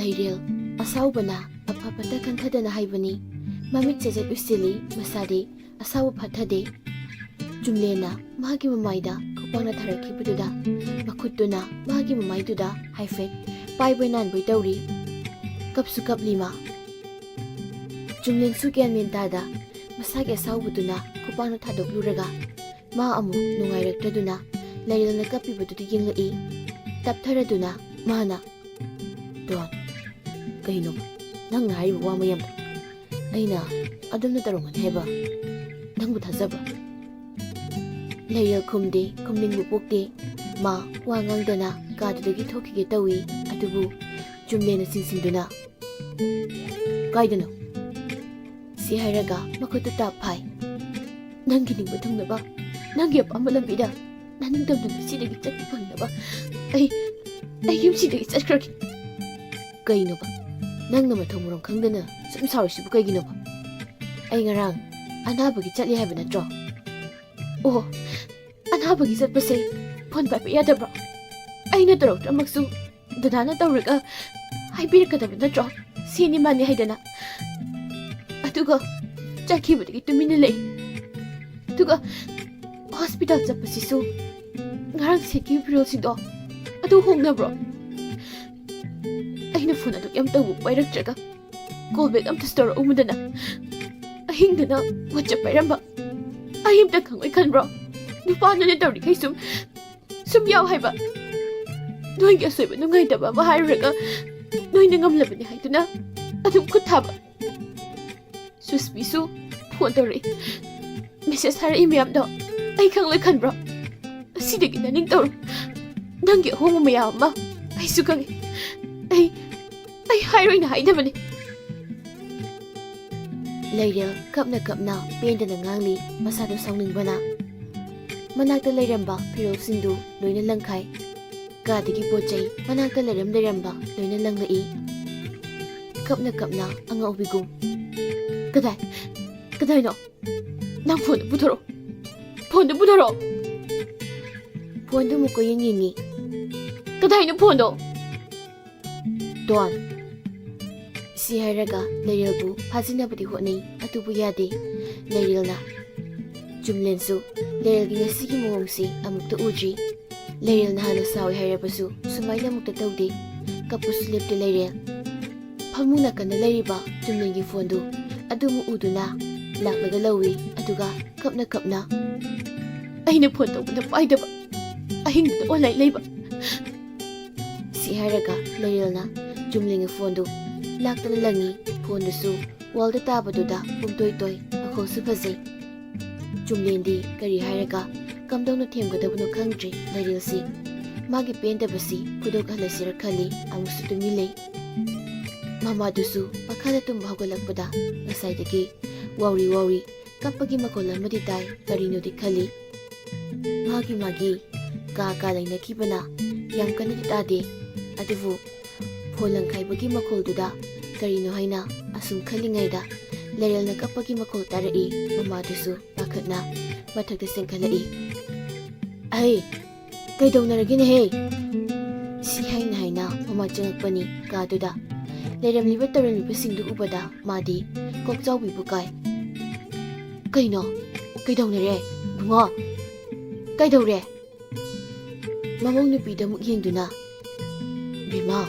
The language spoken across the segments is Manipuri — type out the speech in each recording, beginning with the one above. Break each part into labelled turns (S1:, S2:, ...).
S1: ꯂꯩꯔꯦꯜ ꯑꯁꯥꯎꯕꯅ ꯑꯐ-ꯐꯠꯇ ꯈꯟꯊꯗꯅ ꯍꯥꯏꯕꯅꯤ꯫ ꯃꯃꯤꯠ ꯆꯦꯖꯦꯠ ꯎꯏꯁꯤꯜꯂꯤ, ꯃꯁꯥꯗꯤ ꯑꯁꯥꯎꯕ ꯐꯠꯊꯗꯦ꯫ ꯆꯨꯝꯂꯦꯟꯅ ꯃꯥꯒꯤ ꯃꯃꯥꯏꯗ ꯈꯨꯄꯥꯛꯅ ꯊꯥꯔꯛꯈꯤꯕꯗꯨꯗ ꯃꯈꯨꯠꯇꯨꯅ ꯃꯥꯒꯤ ꯃꯃꯥꯏꯗꯨꯗ ꯍꯥꯏꯐꯦꯠ ꯄꯥꯏꯕꯣꯏ ꯅꯥꯟꯕꯣꯏ ꯇꯧꯔꯤ꯫ ꯀꯞꯁꯨ ꯀꯞꯂꯤ ꯃꯥ꯫ ꯆꯨꯝꯂꯦꯟꯁꯨ ꯒ꯭ꯌꯥꯟ ꯃꯦꯟ ꯇꯥꯗ ꯃꯁꯥꯒꯤ ꯑꯁꯥꯎꯕꯗꯨꯅ ꯈꯨꯄꯥꯛꯅ ꯊꯥꯗꯣꯛꯂꯨꯔꯒ ꯃꯥ ꯑꯃꯨꯛ ꯅꯨꯡꯉꯥꯏꯔꯛꯇ꯭ꯔꯗꯨꯅ ꯂꯩꯔꯦꯜꯅ ꯀꯞꯄꯤꯕꯗꯨꯗ ꯌꯦꯡꯂꯛꯏ꯫ ꯇꯞꯊꯔꯗꯨꯅ ꯃꯥꯅ, "ꯗꯣꯟ, ꯀꯩꯅꯣꯕ ꯅꯪꯅ ꯍꯥꯏꯔꯤꯕ ꯋꯥ ꯃꯌꯥꯝꯗꯣ? ꯑꯩꯅ ꯑꯗꯨꯝꯅ ꯇꯧꯔꯝꯒꯅꯤ ꯍꯥꯏꯕ ꯅꯪꯕꯨ ꯊꯥꯖꯕ꯭ꯔꯣ?" ꯂꯩꯔꯦꯜ ꯈꯨꯝꯗꯦ, ꯈꯨꯝꯅꯤꯡꯕ ꯄꯣꯛꯇꯦ꯫ ꯃꯥ ꯋꯥ ꯉꯥꯡꯗꯅ ꯀꯥꯗꯨꯗꯒꯤ ꯊꯣꯛꯈꯤꯒꯦ ꯇꯧꯏ꯫ ꯑꯗꯨꯕꯨ ꯆꯨꯝꯂꯦꯟꯅ ꯆꯤꯡꯁꯤꯟꯗꯨꯅ, "ꯀꯥꯏꯗꯅꯣ?" ꯁꯤ ꯍꯥꯏꯔꯒ ꯃꯈꯨꯠꯇꯨ ꯇꯥꯞ ꯐꯥꯏ꯫ "ꯅꯪꯒꯤ ꯅꯤꯡꯕ ꯊꯨꯡꯅꯕ, ꯅꯪꯒꯤ ꯑꯄꯥꯝꯕ ꯂꯝꯕꯤꯗ ꯅꯅꯤꯡꯇꯝꯅ ꯉꯁꯤꯗꯒꯤ ꯆꯠꯄ ꯐꯪꯅꯕ ꯑꯩ ꯌꯨꯝꯁꯤꯗꯒꯤ ꯆꯠꯈ꯭ꯔꯒꯦ." "ꯀꯩꯅꯣꯕ ꯅꯪꯅ ꯃꯊꯣꯡ ꯃꯔꯝ ꯈꯪꯗꯅ ꯁꯨꯝ ꯁꯥꯎꯔꯤꯁꯤꯕꯨ ꯀꯩꯒꯤꯅꯣꯕ? ꯑꯩ ꯉꯔꯥꯡ ꯑꯅꯥꯕꯒꯤ ꯆꯠꯂꯤ ꯍꯥꯏꯕ ꯅꯠꯇ꯭ꯔꯣ?" "ꯑꯣ, ꯑꯅꯥꯕꯒꯤ ꯆꯠꯄꯁꯦ ꯐꯣꯟ ꯄꯥꯏꯕ ꯌꯥꯗꯕ꯭ꯔꯣ? ꯑꯩꯅ ꯇꯧꯔꯛꯇ꯭ꯔꯃꯛꯁꯨ ꯗꯗꯥꯅ ꯇꯧꯔꯒ ꯍꯥꯏꯕꯤꯔꯛꯀꯗꯕ ꯅꯠꯇ꯭ꯔꯣ ꯁꯤꯅꯤ ꯃꯥꯅꯤ ꯍꯥꯏꯗꯅ? ꯑꯗꯨꯒ ꯆꯠꯈꯤꯕꯗꯒꯤ ꯇꯨꯃꯤꯟꯅ ꯂꯩ꯫ ꯑꯗꯨꯒ ꯍꯣꯁꯄꯤꯇꯥꯜ ꯆꯠꯄꯁꯤꯁꯨ ꯉꯔꯥꯡ ꯁꯦꯠꯈꯤꯕ ꯐꯤꯔꯣꯜꯁꯤꯡꯗꯣ ꯑꯗꯨ ꯍꯣꯡꯅꯕ꯭ꯔꯣ? ꯑꯩꯅ ꯐꯣꯟ ꯑꯗꯨꯛ ꯌꯥꯝ ꯇꯧꯕ ꯄꯥꯏꯔꯛꯇ꯭ꯔꯒ ꯀꯣꯜ ꯕꯦꯛ ꯑꯝꯇꯁꯨ ꯇꯧꯔꯛꯎꯃꯗꯅ ꯑꯍꯤꯡꯗꯅ ꯋꯥꯆꯞ ꯄꯥꯏꯔꯝꯕ ꯑꯩ ꯑꯝꯇ ꯈꯪꯉꯣꯏ ꯈꯟꯕ꯭ꯔꯣ? ꯅꯨꯄꯥꯅꯅꯦ ꯇꯧꯔꯤꯈꯩ ꯁꯨꯝ ꯌꯥꯎ ꯍꯥꯏꯕ ꯅꯣꯏꯒꯤ ꯑꯁꯣꯏꯕ ꯅꯨꯡꯉꯥꯏꯇꯕ ꯑꯃ ꯍꯥꯏꯔꯨꯔꯒ ꯅꯣꯏꯅ ꯉꯝꯂꯕꯅꯤ ꯍꯥꯏꯗꯨꯅ ꯑꯗꯨꯝ ꯈꯨꯠ ꯊꯥꯕ꯫ ꯁꯨꯁꯃꯤꯁꯨ ꯐꯣꯟ ꯇꯧꯔꯛꯏ, ꯃꯦꯁꯦꯖ ꯊꯥꯔꯛꯏ ꯃꯌꯥꯝꯗꯣ ꯑꯩ ꯈꯪꯂꯣꯏ ꯈꯟꯕ꯭ꯔꯣ? ꯑꯁꯤꯗꯒꯤ ꯅꯅꯤꯡ ꯇꯧꯔꯣ, ꯅꯪꯒꯤ ꯑꯍꯣꯡꯕ ꯃꯌꯥꯝ ꯑꯃ ꯑꯩꯁꯨ ꯈꯪꯉꯤ꯫ ꯑꯩ ꯍꯥꯏꯔꯣꯏꯅ ꯍꯥꯏꯗꯕꯅꯤ." ꯂꯩꯔꯦꯜ ꯀꯞꯅ ꯀꯞꯅ ꯄꯦꯟꯗꯅ ꯉꯥꯡꯂꯤ, ꯃꯁꯥꯗꯣ ꯁꯥꯎꯅꯤꯡꯕꯅ꯫ ꯃꯅꯥꯛꯇ ꯂꯩꯔꯝꯕ ꯐꯤꯔꯣꯜꯁꯤꯡꯗꯨ ꯂꯣꯏꯅ ꯂꯪꯈꯥꯏ꯫ ꯀꯥꯗꯒꯤ ꯄꯣꯠ ꯆꯩ ꯃꯅꯥꯛꯇ ꯂꯩꯔꯝꯕ ꯂꯣꯏꯅ ꯂꯪꯂꯛꯏ꯫ ꯀꯞꯅ ꯀꯞꯅ ꯑꯉꯥꯎꯕꯤꯒꯨꯝ, "ꯀꯗꯥꯏꯅꯣ? ꯅꯪ ꯐꯣꯟꯗꯨ ꯄꯨꯊꯣꯔꯛꯑꯣ, ꯐꯣꯟꯗꯨ ꯄꯨꯊꯣꯔꯛꯑꯣ!" ꯐꯣꯟꯗꯨ ꯑꯃꯨꯛ ꯀꯣꯏꯌꯦꯡ ꯌꯦꯡꯉꯤ꯫ "ꯀꯗꯥꯏꯅꯣ ꯐꯣꯟꯗꯣ?" "ꯗꯣꯟ." ꯁꯤ ꯍꯥꯏꯔꯒ ꯂꯩꯔꯦꯜꯕꯨ ꯐꯥꯖꯤꯟꯅꯕꯗꯤ ꯍꯣꯠꯅꯩ, ꯑꯗꯨꯕꯨ ꯌꯥꯗꯦ꯫ ꯂꯩꯔꯦꯜꯅ ꯆꯨꯝꯂꯦꯟꯁꯨ ꯂꯩꯔꯦꯜꯒꯤ ꯉꯁꯤꯒꯤ ꯃꯑꯣꯡꯁꯤ ꯑꯃꯨꯛꯇ ꯎꯗ꯭ꯔꯤ꯫ ꯂꯩꯔꯦꯜꯅ ꯍꯥꯟꯅ ꯁꯥꯎꯏ ꯍꯥꯏꯔꯕꯁꯨ ꯁꯨꯃꯥꯏꯅ ꯑꯃꯨꯛꯇ ꯇꯧꯗꯦ꯫ ꯀꯞꯄꯁꯨ ꯂꯦꯞꯇꯦ ꯂꯩꯔꯦꯜ꯫ ꯐꯃꯨꯡ ꯅꯥꯀꯟꯗ ꯂꯩꯔꯤꯕ ꯆꯨꯝꯂꯦꯟꯒꯤ ꯐꯣꯟꯗꯨ ꯑꯗꯨꯃꯨꯛ ꯎꯗꯨꯅ ꯂꯥꯛꯂꯒ ꯂꯧꯏ꯫ ꯑꯗꯨꯒ ꯀꯞꯅ ꯀꯞꯅ, "ꯑꯩꯅ ꯐꯣꯟ ꯇꯧꯕꯗ ꯄꯥꯏꯗꯕ, ꯑꯍꯤꯡꯗꯨꯗ ꯑꯣꯟꯂꯥꯏꯟ ꯂꯩꯕ." ꯁꯤ ꯍꯥꯏꯔꯒ ꯂꯩꯔꯦꯜꯅ ꯆꯨꯝꯂꯦꯟꯒꯤ ꯐꯣꯟꯗꯨ ꯂꯥꯛꯇꯅ ꯂꯪꯏ꯫ ꯐꯣꯟꯗꯨꯁꯨ ꯋꯥꯜꯗ ꯇꯥꯕꯗꯨꯗ ꯄꯨꯝꯇꯣꯏ ꯃꯈꯣꯜꯁꯨ ꯐꯖꯩ꯫ ꯆꯨꯝꯂꯦꯟꯗꯤ ꯀꯔꯤ ꯍꯥꯏꯔꯒ ꯀꯝꯗꯧꯅ ꯊꯦꯝꯒꯗꯕꯅꯣ ꯈꯪꯗ꯭ꯔꯦ ꯂꯩꯔꯦꯜꯁꯤ꯫ ꯃꯥꯒꯤ ꯄꯦꯟꯗꯕꯁꯤ ꯐꯨꯗꯣꯛꯍꯜꯂꯁꯤꯔ ꯈꯜꯂꯤ, ꯑꯃꯨꯛꯁꯨ ꯇꯨꯃꯤꯟ ꯂꯩ꯫ ꯃꯃꯥꯗꯨꯁꯨ ꯃꯈꯥꯗ ꯇꯨꯝꯕ ꯍꯧꯒꯠꯂꯛꯄꯗ ꯉꯁꯥꯏꯗꯒꯤ ꯋꯥꯎꯔꯤ ꯀꯞꯄꯒꯤ ꯃꯈꯣꯜ ꯑꯃꯗꯤ ꯇꯥꯏ꯫ ꯀꯔꯤꯅꯣꯗꯤ ꯈꯜꯂꯤ꯫ ꯃꯥꯒꯤ ꯀꯥ ꯂꯩꯅꯈꯤꯕꯅ ꯌꯥꯝ ꯀꯟꯅꯗꯤ ꯇꯥꯗꯦ꯫ ꯑꯗꯨꯕꯨ ꯐꯣꯟ ꯂꯪꯈꯥꯏꯕꯒꯤ ꯃꯈꯣꯜꯗꯨꯗ ꯀꯔꯤꯅꯣ ꯍꯥꯏꯅ ꯑꯁꯨꯝ ꯈꯜꯂꯤꯉꯩꯗ ꯂꯩꯔꯦꯜꯅ ꯀꯞꯄꯒꯤ ꯃꯈꯣꯜ ꯇꯥꯔꯛꯏ꯫ ꯃꯃꯥꯗꯨꯁꯨ ꯄꯥꯈꯠꯅ ꯃꯊꯛꯇ ꯆꯦꯟꯈꯠꯂꯛꯏ꯫ "ꯀꯩꯗꯧꯅꯔꯒꯦꯅꯦꯍꯦ?" ꯁꯤ ꯍꯥꯏꯅ ꯃꯃꯥ ꯆꯪꯉꯛꯄꯅꯤ ꯀꯥꯗꯨꯗ꯫ ꯂꯩꯔꯝꯂꯤꯕ ꯇꯧꯔꯝꯂꯤꯕꯁꯤꯡꯗꯨ ꯎꯕꯗ ꯃꯥꯗꯤ ꯀꯣꯛꯆꯥꯎꯕꯤꯕꯨ ꯀꯥꯏ꯫ "ꯀꯩꯅꯣ? ꯀꯩꯗꯧꯅꯔꯦ? ꯕꯨꯡꯉꯣ, ꯀꯩꯗꯧꯔꯦ?" ꯃꯃꯧ ꯅꯨꯄꯤꯗ ꯑꯃꯨꯛ ꯌꯦꯡꯗꯨꯅ, "ꯕꯦꯝꯃ,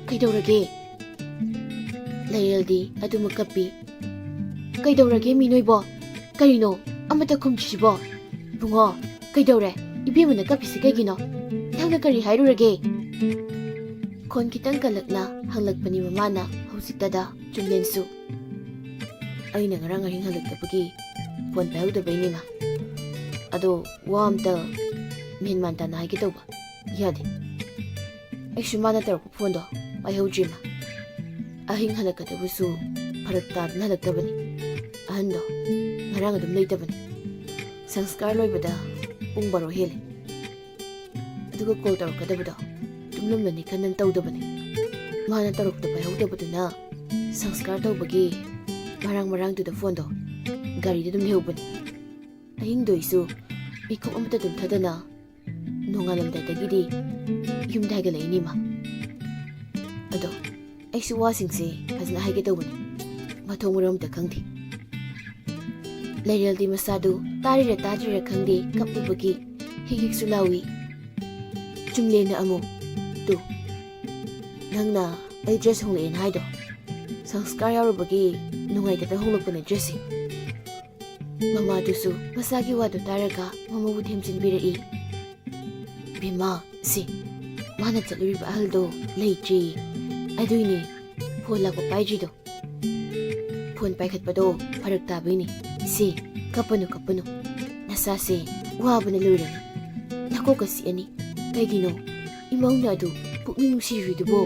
S1: ꯀꯩꯗꯧꯔꯒꯦ?" ꯂꯩꯔꯦꯜꯗꯤ ꯑꯗꯨꯃꯛ ꯀꯞꯄꯤ꯫ "ꯀꯩꯗꯧꯔꯒꯦ ꯃꯤ ꯅꯣꯏꯕꯣ? ꯀꯔꯤꯅꯣ ꯑꯃꯠꯇ ꯈꯨꯝꯗ꯭ꯔꯤꯁꯤꯕꯣ? ꯕꯨꯡꯉꯣ, ꯀꯩꯗꯧꯔꯦ? ꯏꯕꯦꯝꯃꯅ ꯀꯞꯄꯤꯁꯤ ꯀꯩꯒꯤꯅꯣ? ꯅꯪꯅ ꯀꯔꯤ ꯍꯥꯏꯔꯨꯔꯒꯦ?" ꯈꯣꯟ ꯈꯤꯇꯪ ꯀꯜꯂꯛꯅ ꯍꯪꯂꯛꯄꯅꯤ ꯃꯃꯥꯅ ꯍꯧꯖꯤꯛꯇꯗ꯫ ꯆꯨꯝꯂꯦꯟꯁꯨ, "ꯑꯩꯅ ꯉꯔꯥꯡ ꯑꯍꯤꯡ ꯍꯜꯂꯛꯇꯕꯒꯤ ꯐꯣꯟ ꯄꯥꯏꯍꯧꯗꯕꯩꯅꯤ ꯃꯥ. ꯑꯗꯣ ꯋꯥ ꯑꯝꯇ ꯃꯦꯟꯃꯥꯟ ꯇꯥꯅ ꯍꯥꯏꯒꯦ ꯇꯧꯕ ꯌꯥꯗꯦ. ꯑꯩꯁꯨ ꯃꯥꯅ ꯇꯧꯔꯛꯄ ꯐꯣꯟꯗꯣ ꯄꯥꯏꯍꯧꯗ꯭ꯔꯤ ꯃꯥ. ꯑꯍꯤꯡ ꯍꯜꯂꯛꯀꯗꯕꯁꯨ ꯐꯔꯛ ꯇꯥꯗꯅ ꯍꯜꯂꯛꯇꯕꯅꯤ. ꯑꯍꯟꯗꯣ ꯉꯔꯥꯡ ꯑꯗꯨꯝ ꯂꯩꯇꯕꯅꯤ. ꯁꯪꯁꯀꯥꯔ ꯂꯣꯏꯕꯗ ꯄꯨꯡ 12 ꯍꯦꯜꯂꯦ. ꯑꯗꯨꯒ ꯀꯣꯜ ꯇꯧꯔꯛꯀꯗꯕꯗꯣ ꯇꯨꯝꯂꯝꯂꯅꯤ ꯈꯟꯗꯅ ꯇꯧꯗꯕꯅꯤ. ꯃꯥꯅ ꯇꯧꯔꯛꯄꯗ ꯄꯥꯏꯍꯧꯗꯕꯗꯨꯅ ꯁꯪꯁꯀꯥꯔ ꯇꯧꯕꯒꯤ ꯃꯔꯥꯡꯗꯨꯗ ꯐꯣꯟꯗꯣ ꯒꯥꯔꯤꯗ ꯑꯗꯨꯝ ꯂꯩꯍꯧꯕꯅꯤ. ꯑꯍꯤꯡꯗꯣ ꯑꯩꯁꯨ ꯃꯤꯀꯨꯞ ꯑꯃꯇ ꯇꯨꯝꯊꯗꯅ ꯅꯣꯡꯉꯥꯜꯂꯝꯗꯥꯏꯗꯒꯤꯗꯤ ꯌꯨꯝꯗ ꯍꯥꯏꯒꯠꯂꯛꯏꯅꯤ ꯃꯥ. ꯑꯗꯣ ꯑꯩꯁꯨ ꯋꯥꯁꯤꯡꯁꯦ ꯐꯖꯅ ꯍꯥꯏꯒꯦ ꯇꯧꯕꯅꯤ ꯃꯊꯣꯡ ꯃꯔꯝ ꯑꯝꯇ ꯈꯪꯗꯦ ꯂꯩꯔꯦꯜꯗꯤ ꯃꯁꯥꯗꯨ ꯇꯥꯔꯤꯔ ꯇꯥꯗ꯭ꯔꯤꯔ ꯈꯪꯗꯦ ꯀꯞꯂꯨꯕꯒꯤ ꯍꯤꯛꯁꯨ ꯂꯥꯎꯏ ꯆꯨꯝꯂꯦꯟꯅ ꯑꯃꯨꯛ ꯇꯨ ꯅꯪꯅ ꯑꯩ ꯗ꯭ꯔꯦꯁ ꯍꯣꯡꯂꯛꯑꯦꯅ ꯍꯥꯏꯗꯣ ꯁꯪꯁꯀꯥꯔ ꯌꯥꯎꯔꯨꯕꯒꯤ ꯅꯨꯡꯉꯥꯏꯇꯗ ꯍꯣꯡꯂꯛꯄꯅꯦ ꯗ꯭ꯔꯦꯁꯁꯤ ꯃꯃꯥꯗꯨꯁꯨ ꯃꯁꯥꯒꯤ ꯋꯥꯗꯨ ꯇꯥꯔꯒ ꯃꯃꯧꯕꯨ ꯊꯦꯝꯖꯤꯟꯕꯤꯔꯛꯏ ꯚꯤꯃꯥ ꯁꯤ ꯃꯥꯅ ꯆꯠꯂꯨꯔꯤꯕ ꯑꯍꯜꯗꯣ ꯂꯩꯇ꯭ꯔꯤ ꯑꯗꯨꯏꯅꯦ ꯐꯣꯟ ꯂꯥꯛꯄ ꯄꯥꯏꯗ꯭ꯔꯤꯗꯣ ꯐꯣꯟ ꯄꯥꯏꯈꯠꯄꯗꯣ ꯐꯔꯛ ꯇꯥꯕꯩꯅꯦ ꯏꯆꯦ ꯀꯞꯄꯅꯨ ꯀꯞꯄꯅꯨ ꯅꯁꯥꯁꯦ ꯋꯥꯕꯅ ꯂꯣꯏꯔꯅꯤ ꯅꯀꯣꯛꯀ ꯆꯤꯛꯑꯅꯤ ꯀꯩꯒꯤꯅꯣ ꯏꯃꯧꯅ ꯑꯗꯨ ꯄꯨꯛꯅꯤꯡ ꯅꯨꯡꯁꯤꯔꯨꯏꯗꯨꯕꯣ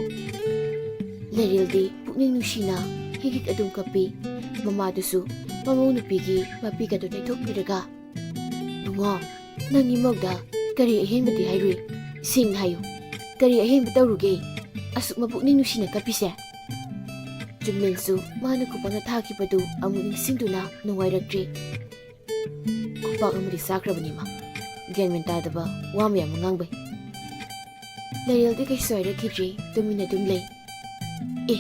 S1: ꯂꯩꯔꯦꯜꯗꯤ ꯄꯨꯛꯅꯤꯡ ꯅꯨꯡꯁꯤꯅ ꯍꯤꯛ ꯑꯗꯨꯝ ꯀꯞꯄꯤ ꯃꯃꯥꯗꯨꯁꯨ ꯃꯃꯧ ꯅꯨꯄꯤꯒꯤ ꯃꯄꯤꯒꯗꯨ ꯇꯩꯊꯣꯛꯄꯤꯔꯒ ꯕꯨꯡꯉꯣ ꯅꯪ ꯏꯃꯧꯗ ꯀꯔꯤ ꯑꯍꯦꯟꯕꯗꯤ ꯍꯥꯏꯔꯨꯏ ꯁꯦꯡꯅ ꯍꯥꯏꯌꯨ ꯀꯔꯤ ꯑꯍꯦꯟꯕ ꯇꯧꯔꯨꯒꯦ ꯑꯁꯨꯛ ꯃꯄꯨꯛꯅꯤꯡ ꯅꯨꯡꯁꯤꯅ ꯀꯞꯄꯤꯁꯦ ꯆꯨꯝꯂꯦꯟꯁꯨ ꯃꯥꯅ ꯈꯨꯄꯥꯛꯅ ꯊꯥꯈꯤꯕꯗꯨ ꯑꯃꯨꯛ ꯅꯤꯡꯁꯤꯡꯗꯨꯅ ꯅꯨꯡꯉꯥꯏꯔꯛꯇ꯭ꯔꯤ ꯈꯨꯄꯥꯛ ꯑꯃꯗꯤ ꯆꯥꯈ꯭ꯔꯕꯅꯤ ꯃꯥ ꯒ꯭ꯌꯥꯟꯃꯦꯟ ꯇꯥꯗꯕ ꯋꯥ ꯃꯌꯥꯝ ꯑꯃ ꯉꯥꯡꯕꯩ ꯂꯩꯔꯦꯜꯗꯤ ꯀꯩꯁꯨ ꯍꯥꯏꯔꯛꯈꯤꯗ꯭ꯔꯤ ꯇꯨꯃꯤꯟꯅ ꯑꯗꯨꯝ ꯂꯩ ꯑꯦ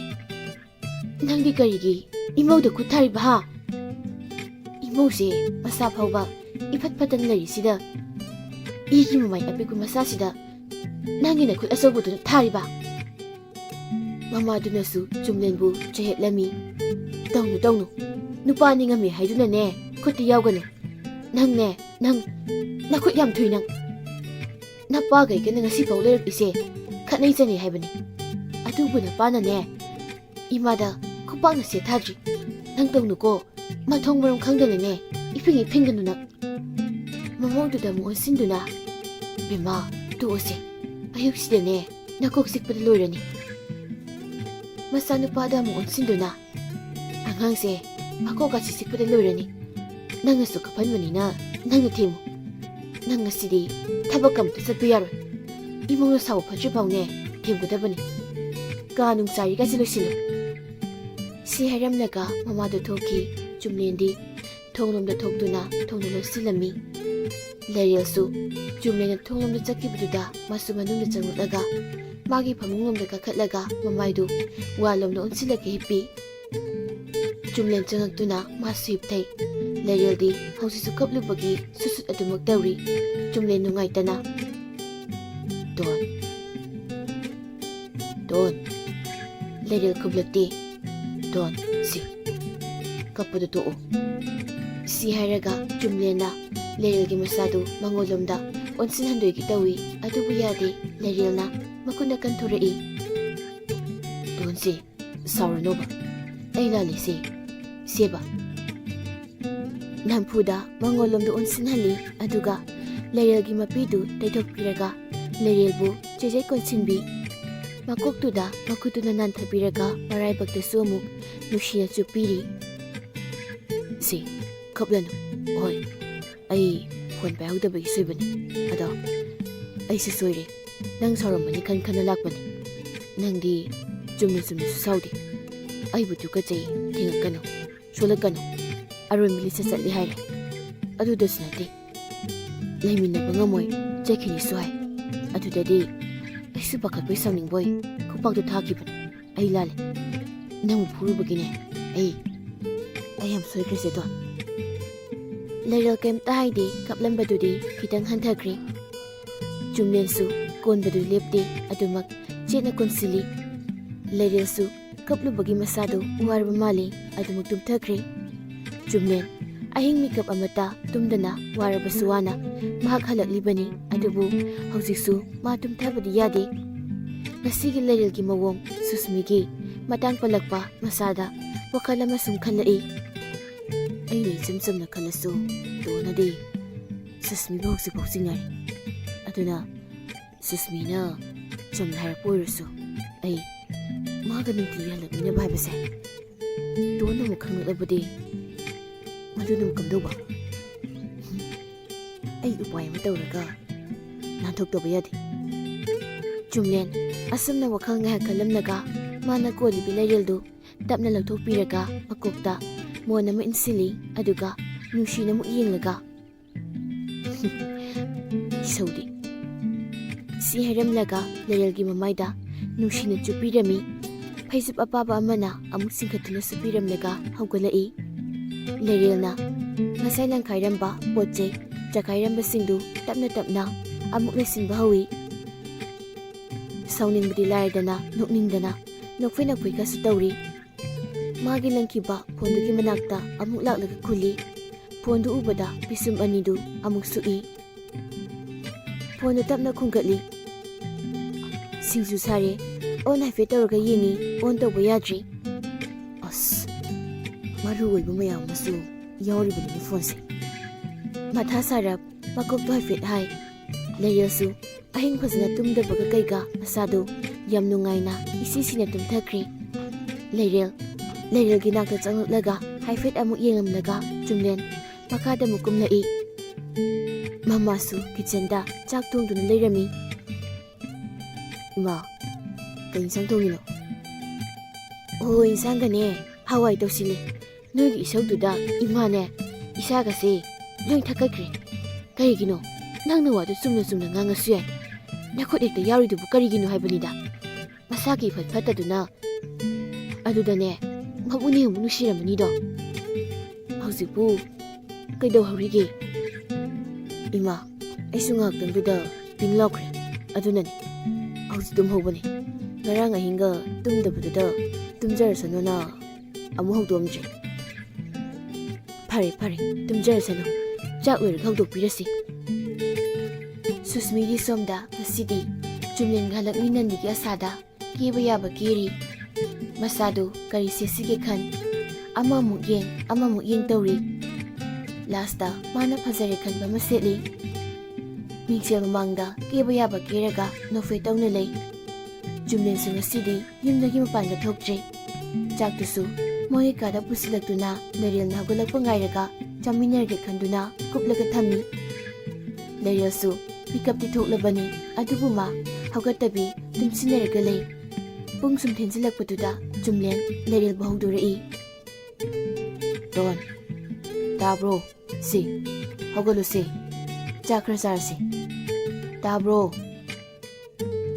S1: ꯅꯪꯗꯤ ꯀꯔꯤꯒꯤ ꯏꯃꯧꯗ ꯈꯨꯠ ꯊꯥꯔꯤꯕ ꯍꯥ ꯏꯃꯧꯁꯦ ꯃꯁꯥ ꯐꯥꯎꯕ ꯏꯐꯠ ꯐꯠꯇꯅ ꯂꯩꯔꯤꯁꯤꯗ ꯏꯒꯤ ꯃꯃꯥꯏ ꯑꯄꯤꯛꯄ ꯃꯆꯥꯁꯤꯗ ꯅꯪꯒꯤ ꯅꯈꯨꯠ ꯑꯆꯧꯕꯗꯨꯅ ꯊꯥꯔꯤꯕ ꯃꯃꯥꯗꯨꯅꯁꯨ ꯆꯨꯝꯂꯦꯟꯕꯨ ꯆꯌꯦꯠꯂꯝꯃꯤ ꯇꯧꯅꯨ ꯇꯧꯅꯨ ꯅꯨꯄꯥꯅꯤ ꯉꯝꯃꯤ ꯍꯥꯏꯗꯨꯅꯅꯦ ꯈꯨꯠꯇ ꯌꯥꯎꯒꯅꯨ ꯅꯪꯅꯦ ꯅꯪ ꯅꯈꯨꯠ ꯌꯥꯝ ꯊꯨꯏ ꯅꯪ ꯅꯄꯥꯒ ꯑꯩꯒꯅ ꯉꯁꯤꯐꯥꯎ ꯂꯩꯔꯛꯏꯁꯦ ꯈꯠꯅꯩ ꯆꯅꯩ ꯍꯥꯏꯕꯅꯤ ꯑꯗꯨꯕꯨ ꯅꯄꯥꯅꯅꯦ ꯏꯃꯥꯗ ꯈꯨꯄꯥꯛꯅ ꯁꯦꯠꯊꯥꯗ꯭ꯔꯤ ꯅꯪ ꯇꯧꯅꯨꯀꯣ ꯃꯊꯣꯡ ꯃꯔꯝ ꯈꯪꯗꯅꯅꯦ ꯏꯐꯤꯡ ꯏꯐꯤꯡꯒꯅꯨ ꯅꯪ ꯃꯃꯧꯗꯨꯗ ꯑꯃꯨꯛ ꯑꯣꯟꯁꯤꯟꯗꯨꯅ ꯕꯦꯃꯥ ꯇꯣꯛꯑꯁꯦ ꯑꯌꯨꯛꯁꯤꯗꯅꯦ ꯅꯀꯣꯛ ꯆꯤꯛꯄꯗ ꯂꯣꯏꯔꯅꯤ ꯃꯆꯥꯅꯨꯄꯥꯗ ꯑꯃꯨꯛ ꯑꯣꯟꯁꯤꯟꯗꯨꯅ ꯑꯉꯥꯡꯁꯦ ꯃꯀꯣꯛꯀꯥꯁꯤ ꯆꯤꯛꯄꯗ ꯂꯣꯏꯔꯅꯤ ꯅꯪꯅꯁꯨ ꯀꯞꯍꯟꯕꯅꯤꯅ ꯅꯪꯅ ꯊꯦꯝꯃꯨ ꯅꯪ ꯉꯁꯤꯗꯤ ꯊꯕꯛ ꯑꯝꯇ ꯆꯠꯄ ꯌꯥꯔꯣꯏ ꯏꯃꯨꯡꯅ ꯁꯥꯎꯕ ꯐꯠꯇ꯭ꯔꯤ ꯐꯥꯎꯅꯦ ꯊꯦꯝꯒꯗꯕꯅꯤ ꯀꯥ ꯅꯨꯡ ꯆꯥꯔꯤꯒꯁꯤ ꯂꯣꯏꯁꯤꯜꯂꯨ ꯁꯤ ꯍꯥꯏꯔꯝꯂꯒ ꯃꯃꯥꯗꯨ ꯊꯣꯛꯈꯤ ꯆꯨꯝꯂꯦꯟꯗꯤ ꯊꯣꯡꯂꯣꯝꯗ ꯊꯣꯛꯇꯨꯅ ꯊꯣꯡꯗ ꯂꯣꯟꯁꯤꯜꯂꯝꯃꯤ ꯂꯩꯔꯦꯜꯁꯨ ꯆꯨꯝꯂꯦꯟꯅ ꯊꯣꯡꯂꯣꯝꯗ ꯆꯠꯈꯤꯕꯗꯨꯗ ꯃꯥꯁꯨ ꯃꯅꯨꯡꯗ ꯆꯪꯂꯛꯂꯒ ꯃꯥꯒꯤ ꯐꯃꯨꯡꯂꯣꯝꯗ ꯀꯥꯈꯠꯂꯒ ꯃꯃꯥꯏꯗꯨ ꯋꯥꯜꯂꯣꯝꯗ ꯑꯣꯟꯁꯤꯜꯂꯒ ꯍꯤꯞꯄꯤ ꯆꯨꯝꯂꯦꯟ ꯆꯪꯉꯛꯇꯨꯅ ꯃꯥꯁꯨ ꯍꯤꯞꯊꯩ ꯂꯩꯔꯦꯜꯗꯤ ꯍꯧꯖꯤꯛꯁꯨ ꯀꯞꯂꯨꯕꯒꯤ ꯁꯨꯁꯨꯠ ꯑꯗꯨꯃꯛ ꯇꯧꯔꯤ ꯆꯨꯝꯂꯦꯟ ꯅꯨꯡꯉꯥꯏꯇꯅ ꯗꯣꯟ ꯗꯣꯟ ꯂꯩꯔꯦꯜ ꯈꯨꯝꯂꯛꯇꯦ ꯗꯣꯟ ꯁꯤ ꯀꯞꯄꯗꯨ ꯇꯣꯛꯑꯣ ꯁꯤ ꯍꯥꯏꯔꯒ ꯆꯨꯝꯂꯦꯟꯅ ꯂꯩꯔꯦꯜꯒꯤ ꯃꯆꯥꯗꯨ ꯃꯉꯣꯟꯂꯣꯝꯗ ꯑꯣꯟꯁꯤꯟꯍꯟꯗꯣꯏꯒꯤ ꯇꯧꯏ ꯑꯗꯨꯕꯨ ꯌꯥꯗꯦ ꯂꯩꯔꯦꯜꯅ ꯃꯈꯨꯠꯅ ꯀꯟꯊꯣꯔꯛꯏ ꯗꯣꯟꯁꯤ ꯁꯥꯎꯔꯅꯣꯕ ꯑꯩ ꯂꯥꯜꯂꯤꯁꯦ ꯁꯦꯕ ꯅꯝꯐꯨꯗ ꯃꯉꯣꯟꯂꯣꯝꯗ ꯑꯣꯟꯁꯤꯟꯍꯜꯂꯤ ꯑꯗꯨꯒ ꯂꯩꯔꯦꯜꯒꯤ ꯃꯄꯤꯗꯨ ꯇꯩꯊꯣꯛꯄꯤꯔꯒ ꯂꯩꯔꯦꯜꯕꯨ ꯆꯩꯖꯩ ꯀꯣꯟꯁꯤꯟꯕꯤ ꯃꯀꯣꯛꯇꯨꯗ ꯃꯈꯨꯠꯇꯨꯅ ꯅꯥꯟꯊꯕꯤꯔꯒ ꯃꯔꯥꯏꯕꯛꯇꯁꯨ ꯑꯃꯨꯛ ꯅꯨꯡꯁꯤꯅ ꯆꯨꯞꯄꯤꯔꯤ ꯁꯤ ꯀꯞꯂꯅꯨ ꯍꯣꯏ ꯑꯩ ꯐꯣꯟ ꯄꯥꯏꯍꯧꯗꯕꯒꯤ ꯁꯣꯏꯕꯅꯤ ꯑꯗꯣ ꯑꯩꯁꯨ ꯁꯣꯏꯔꯦ ꯅꯪ ꯁꯥꯎꯔꯝꯕꯅꯤ ꯈꯟ ꯈꯟꯅ ꯂꯥꯛꯄꯅꯤ ꯅꯪꯗꯤ ꯆꯨꯝꯅ ꯆꯨꯝꯅꯁꯨ ꯁꯥꯎꯗꯦ ꯑꯩꯕꯨ ꯇꯨꯀꯠꯆꯩ ꯊꯦꯡꯉꯛꯀꯅꯨ ꯁꯣꯜꯂꯛꯀꯅꯨ ꯑꯔꯣꯟꯕ ꯂꯤꯆꯠ ꯆꯠꯂꯤ ꯍꯥꯏꯔꯦ ꯑꯗꯨꯗꯁꯨ ꯅꯠꯇꯦ ꯂꯩꯃꯤꯟꯅꯕ ꯉꯝꯃꯣꯏ ꯆꯠꯈꯤꯅꯤꯁꯨ ꯍꯥꯏ ꯑꯗꯨꯗꯗꯤ ꯑꯩꯁꯨ ꯄꯥꯈꯠꯄꯩ ꯁꯥꯎꯅꯤꯡꯕꯣꯏ ꯈꯨꯄꯥꯛꯇꯨ ꯊꯥꯈꯤꯕꯅꯤ ꯑꯩ ꯂꯥꯜꯂꯦ ꯅꯪꯕꯨ ꯐꯨꯔꯨꯕꯒꯤꯅꯦ ꯑꯩ ꯌꯥꯝ ꯁꯣꯏꯈ꯭ꯔꯦꯁꯦ ꯗꯣꯟ ꯂꯩꯔꯦꯜ ꯀꯩꯝꯇ ꯍꯥꯏꯗꯦ ꯀꯞꯂꯝꯕꯗꯨꯗꯤ ꯈꯤꯇꯪ ꯍꯟꯊꯈ꯭ꯔꯦ ꯆꯨꯝꯂꯦꯟꯁꯨ ꯀꯣꯟꯕꯗꯨ ꯂꯦꯞꯇꯦ ꯑꯗꯨꯃꯛ ꯆꯦꯠꯅ ꯀꯣꯟꯁꯤꯜꯂꯤ ꯂꯩꯔꯦꯜꯁꯨ ꯀꯞꯂꯨꯕꯒꯤ ꯃꯁꯥꯗꯨ ꯋꯥꯔꯕ ꯃꯥꯜꯂꯤ ꯑꯗꯨꯃꯛ ꯇꯨꯝꯊꯈ꯭ꯔꯦ ꯆꯨꯝꯂꯦꯟ ꯑꯍꯤꯡ ꯃꯤꯀꯞ ꯑꯃꯠꯇ ꯇꯨꯝꯗꯅ ꯋꯥꯔꯕꯁꯨ ꯋꯥꯅ ꯃꯍꯥꯛ ꯍꯜꯂꯛꯂꯤꯕꯅꯤ ꯑꯗꯨꯕꯨ ꯍꯧꯖꯤꯛꯁꯨ ꯃꯥ ꯇꯨꯝꯊꯕꯗꯤ ꯌꯥꯗꯦ ꯉꯁꯤꯒꯤ ꯂꯩꯔꯦꯜꯒꯤ ꯃꯑꯣꯡ ꯁꯨꯁꯃꯤꯒꯤ ꯃꯇꯥꯡ ꯄꯜꯂꯛꯄ ꯃꯁꯥꯗ ꯋꯥꯈꯜ ꯑꯃ ꯁꯨꯝ ꯈꯜꯂꯛꯏ ꯑꯩꯅ ꯏꯆꯝ ꯆꯝꯅ ꯈꯜꯂꯁꯨ ꯗꯣꯟꯅꯗꯤ ꯁꯨꯁꯃꯤꯕꯨ ꯍꯧꯖꯤꯛꯐꯥꯎ ꯆꯤꯡꯅꯔꯤ ꯑꯗꯨꯅ ꯁꯨꯁꯃꯤꯅ ꯆꯨꯝꯅ ꯍꯥꯏꯔꯛꯄ ꯑꯣꯏꯔꯁꯨ ꯑꯩ ꯃꯥꯒ ꯅꯨꯡꯇꯤꯒꯤ ꯍꯜꯂꯛꯃꯤꯟꯅꯕ ꯍꯥꯏꯕꯁꯦ ꯗꯣꯟꯅ ꯑꯃꯨꯛ ꯈꯪꯂꯛꯂꯕꯗꯤ ꯃꯗꯨꯅ ꯑꯃꯨꯛ ꯀꯝꯗꯧꯕ ꯑꯩ ꯎꯄꯥꯏ ꯑꯃ ꯇꯧꯔꯒ ꯅꯥꯟꯊꯣꯛꯇꯕ ꯌꯥꯗꯦ ꯆꯨꯝꯂꯦꯟ ꯑꯁꯨꯝꯅ ꯋꯥꯈꯜ ꯉꯥꯏꯍꯥꯛ ꯈꯜꯂꯝꯂꯒ ꯃꯥꯅ ꯀꯣꯜꯂꯤꯕꯤ ꯂꯩꯔꯦꯜꯗꯨ ꯇꯞꯅ ꯂꯧꯊꯣꯛꯄꯤꯔꯒ ꯃꯀꯣꯛꯇ ꯃꯣꯟ ꯑꯃ ꯏꯟꯁꯤꯜꯂꯤ ꯑꯗꯨꯒ ꯅꯨꯡꯁꯤꯅ ꯑꯃꯨꯛ ꯌꯦꯡꯂꯒ ꯏꯁꯧꯗꯤ ꯁꯤ ꯍꯥꯏꯔꯝꯂꯒ ꯂꯩꯔꯦꯜꯒꯤ ꯃꯃꯥꯏꯗ ꯅꯨꯡꯁꯤꯅ ꯆꯨꯞꯄꯤꯔꯝꯃꯤ ꯐꯩꯖꯨꯞ ꯑꯄꯥꯕ ꯑꯃꯅ ꯑꯃꯨꯛ ꯆꯤꯡꯈꯠꯇꯨꯅꯁꯨ ꯄꯤꯔꯝꯂꯒ ꯍꯧꯒꯠꯂꯛꯏ꯫ ꯂꯩꯔꯦꯜꯅ ꯉꯁꯥꯏ ꯂꯪꯈꯥꯏꯔꯝꯕ ꯄꯣꯠ ꯆꯩ ꯆꯈꯥꯏꯔꯝꯕꯁꯤꯡꯗꯨ ꯇꯞꯅ ꯇꯞꯅ ꯑꯃꯨꯛ ꯂꯩꯁꯤꯟꯕ ꯍꯧꯏ꯫ ꯁꯥꯎꯅꯤꯡꯕꯗꯤ ꯂꯥꯏꯔꯗꯅ ꯅꯣꯛꯅꯤꯡꯗꯅ ꯅꯣꯛꯐꯦ ꯅꯣꯛꯐꯦꯒꯁꯨ ꯇꯧꯔꯤ꯫ ꯃꯥꯒꯤ ꯂꯪꯈꯤꯕ ꯐꯣꯟꯗꯨꯒꯤ ꯃꯅꯥꯛꯇ ꯑꯃꯨꯛ ꯂꯥꯛꯂꯒ ꯈꯨꯜꯂꯤ꯫ ꯐꯣꯟꯗꯨ ꯎꯕꯗ ꯄꯤꯁꯨꯝ ꯑꯅꯤꯗꯨ ꯑꯃꯨꯛ ꯁꯨꯛꯏ꯫ ꯐꯣꯟꯗꯨ ꯇꯞꯅ ꯈꯨꯝꯒꯠꯂꯤ꯫ ꯁꯤꯡꯖꯨ ꯁꯥꯔꯦ, ꯑꯣꯟ ꯍꯥꯏꯐꯦꯠ ꯇꯧꯔꯒ ꯌꯦꯡꯉꯤ, ꯑꯣꯟ ꯇꯧꯕ ꯌꯥꯗ꯭ꯔꯤ꯫ ꯑꯁ, ꯃꯔꯨ ꯑꯣꯏꯕ ꯃꯌꯥꯝ ꯑꯃꯁꯨ ꯌꯥꯎꯔꯤꯕꯅꯤ ꯐꯣꯟꯁꯦ꯫ ꯃꯊꯥ ꯁꯥꯔꯞ ꯃꯀꯣꯛꯇꯣ ꯍꯥꯏꯐꯦꯠ ꯍꯥꯏ꯫ ꯂꯩꯔꯦꯜꯁꯨ ꯑꯍꯤꯡ ꯐꯖꯅ ꯇꯨꯝꯗꯕꯒ ꯀꯩꯒ ꯃꯁꯥꯗꯨ ꯌꯥꯝ ꯅꯨꯡꯉꯥꯏꯅ ꯏꯁꯤꯁꯤꯅ ꯇꯨꯝꯊꯈ꯭ꯔꯦ꯫ ꯂꯩꯔꯦꯜꯒꯤ ꯅꯥꯛꯇ ꯆꯪꯂꯛꯂꯒ ꯍꯥꯏꯐꯦꯠ ꯑꯃꯨꯛ ꯌꯦꯡꯂꯝꯂꯒ ꯆꯨꯝꯂꯦꯟ ꯃꯈꯥꯗ ꯑꯃꯨꯛ ꯀꯨꯝꯂꯛꯏ꯫ ꯃꯃꯥꯁꯨ ꯀꯤꯆꯟꯗ ꯆꯥꯛ ꯊꯣꯡꯗꯨꯅ ꯂꯩꯔꯝꯃꯤ꯫ ꯏꯃꯥ, ꯀꯩ ꯏꯟꯁꯥꯡ ꯊꯣꯡꯉꯤꯅꯣ? ꯑꯣ, ꯏꯟꯁꯥꯡꯒꯅꯦ ꯍꯋꯥꯏ ꯇꯧꯁꯤꯜꯂꯦ꯫ ꯅꯣꯏꯒꯤ ꯏꯁꯧꯗꯨꯗ ꯏꯃꯥꯅꯦ ꯏꯁꯥꯒꯁꯦ ꯂꯣꯏ ꯊꯛꯀꯠꯈ꯭ꯔꯦ꯫ ꯀꯔꯤꯒꯤꯅꯣ? ꯅꯪꯅ ꯋꯥꯗꯨ ꯆꯨꯝꯅ ꯆꯨꯝꯅ ꯉꯥꯡꯉꯁꯨ ꯌꯥꯏ, ꯅꯈꯨꯠ ꯍꯦꯛꯇ ꯌꯥꯎꯔꯤꯗꯨꯕꯨ ꯀꯔꯤꯒꯤꯅꯣ ꯍꯥꯏꯕꯅꯤꯗ꯫ ꯃꯁꯥꯒꯤ ꯏꯐꯠ ꯐꯠꯇꯗꯨꯅ ꯑꯗꯨꯗꯅꯦ ꯃꯕꯨꯛꯅꯤ ꯑꯃꯨꯛ ꯅꯨꯡꯁꯤꯔꯝꯃꯅꯤꯗꯣ꯫ ꯍꯧꯖꯤꯛꯄꯨ ꯀꯩꯗꯧꯍꯧꯔꯤꯒꯦ? ꯏꯃꯥ, ꯑꯩꯁꯨ ꯉꯥꯏꯍꯥꯛꯇꯪꯗꯨꯗ ꯄꯤꯡ ꯂꯥꯎꯈ꯭ꯔꯦ, ꯑꯗꯨꯅꯅꯦ ꯍꯧꯖꯤꯛ ꯇꯨꯝꯍꯧꯕꯅꯦ꯫ ꯉꯔꯥꯡ ꯑꯍꯤꯡꯒ ꯇꯨꯝꯗꯕꯗꯨꯗ ꯇꯨꯝꯖꯔꯁꯅꯨꯅ ꯑꯃꯨꯛ ꯍꯧꯗꯣꯛꯑꯝꯗ꯭ꯔꯦ꯫ ꯐꯔꯦ ꯐꯔꯦ, ꯇꯨꯝꯖꯔꯁꯅꯨ, ꯆꯥꯛ ꯂꯣꯏꯔꯒ ꯍꯧꯗꯣꯛꯄꯤꯔꯁꯤ꯫ ꯁꯨꯁꯃꯤꯒꯤ ꯁꯣꯝꯗ ꯉꯁꯤꯗꯤ ꯆꯨꯝꯂꯦꯟꯒ ꯍꯜꯂꯛꯃꯤꯟꯅꯅꯤꯒꯤ ꯑꯁꯥꯗ ꯀꯦꯕ ꯌꯥꯕ ꯀꯦꯔꯤ꯫ ꯃꯁꯥꯗꯨ ꯀꯔꯤ ꯁꯦꯠꯁꯤꯒꯦ ꯈꯟ ꯑꯃꯃꯨꯛ ꯌꯦꯡ ꯇꯧꯔꯤ꯫ ꯂꯥꯁꯇ ꯃꯥꯅ ꯐꯖꯔꯦ ꯈꯟꯕ ꯑꯃ ꯁꯦꯠꯂꯤ꯫ ꯃꯤꯡꯁꯦꯜ ꯃꯃꯥꯡꯗ ꯀꯦꯕ ꯌꯥꯕ ꯀꯦꯔꯒ ꯅꯣꯛꯐꯦ ꯇꯧꯅ ꯂꯩ꯫ ꯆꯨꯝꯂꯦꯟꯁꯨ ꯉꯁꯤꯗꯤ ꯌꯨꯝꯗꯒꯤ ꯃꯄꯥꯟꯒ ꯊꯣꯛꯇ꯭ꯔꯦ꯫ ꯆꯥꯛꯇꯨꯁꯨ ꯃꯣꯏꯒꯤ ꯀꯥꯗ ꯄꯨꯁꯤꯜꯂꯛꯇꯨꯅ ꯂꯩꯔꯦꯜꯅ ꯍꯧꯒꯠꯂꯛꯄ ꯉꯥꯏꯔꯒ ꯆꯥꯃꯤꯟꯅꯔꯒꯦ ꯈꯟꯗꯨꯅ ꯀꯨꯞꯂꯒ ꯊꯝꯃꯤ꯫ ꯂꯩꯔꯦꯜꯁꯨ ꯃꯤꯀꯞꯇꯤ ꯊꯣꯛꯂꯕꯅꯤ, ꯑꯗꯨꯕꯨ ꯃꯥ ꯍꯧꯒꯠꯇꯕꯤ ꯇꯨꯝꯁꯤꯟꯅꯔꯒ ꯂꯩ꯫ ꯄꯨꯡ ꯁꯨꯝ ꯊꯦꯡꯖꯤꯜꯂꯛꯄꯗꯨꯗ ꯆꯨꯝꯂꯦꯟ ꯂꯩꯔꯦꯜꯕꯨ ꯍꯧꯗꯣꯔꯛꯏ꯫ ꯇꯣꯟ, ꯇꯥꯕ꯭ꯔꯣ? ꯁꯤ ꯍꯧꯒꯠꯂꯨꯁꯤ, ꯆꯥꯛ ꯈꯔ ꯆꯥꯔꯁꯤ꯫ ꯇꯥꯕ꯭ꯔꯣ?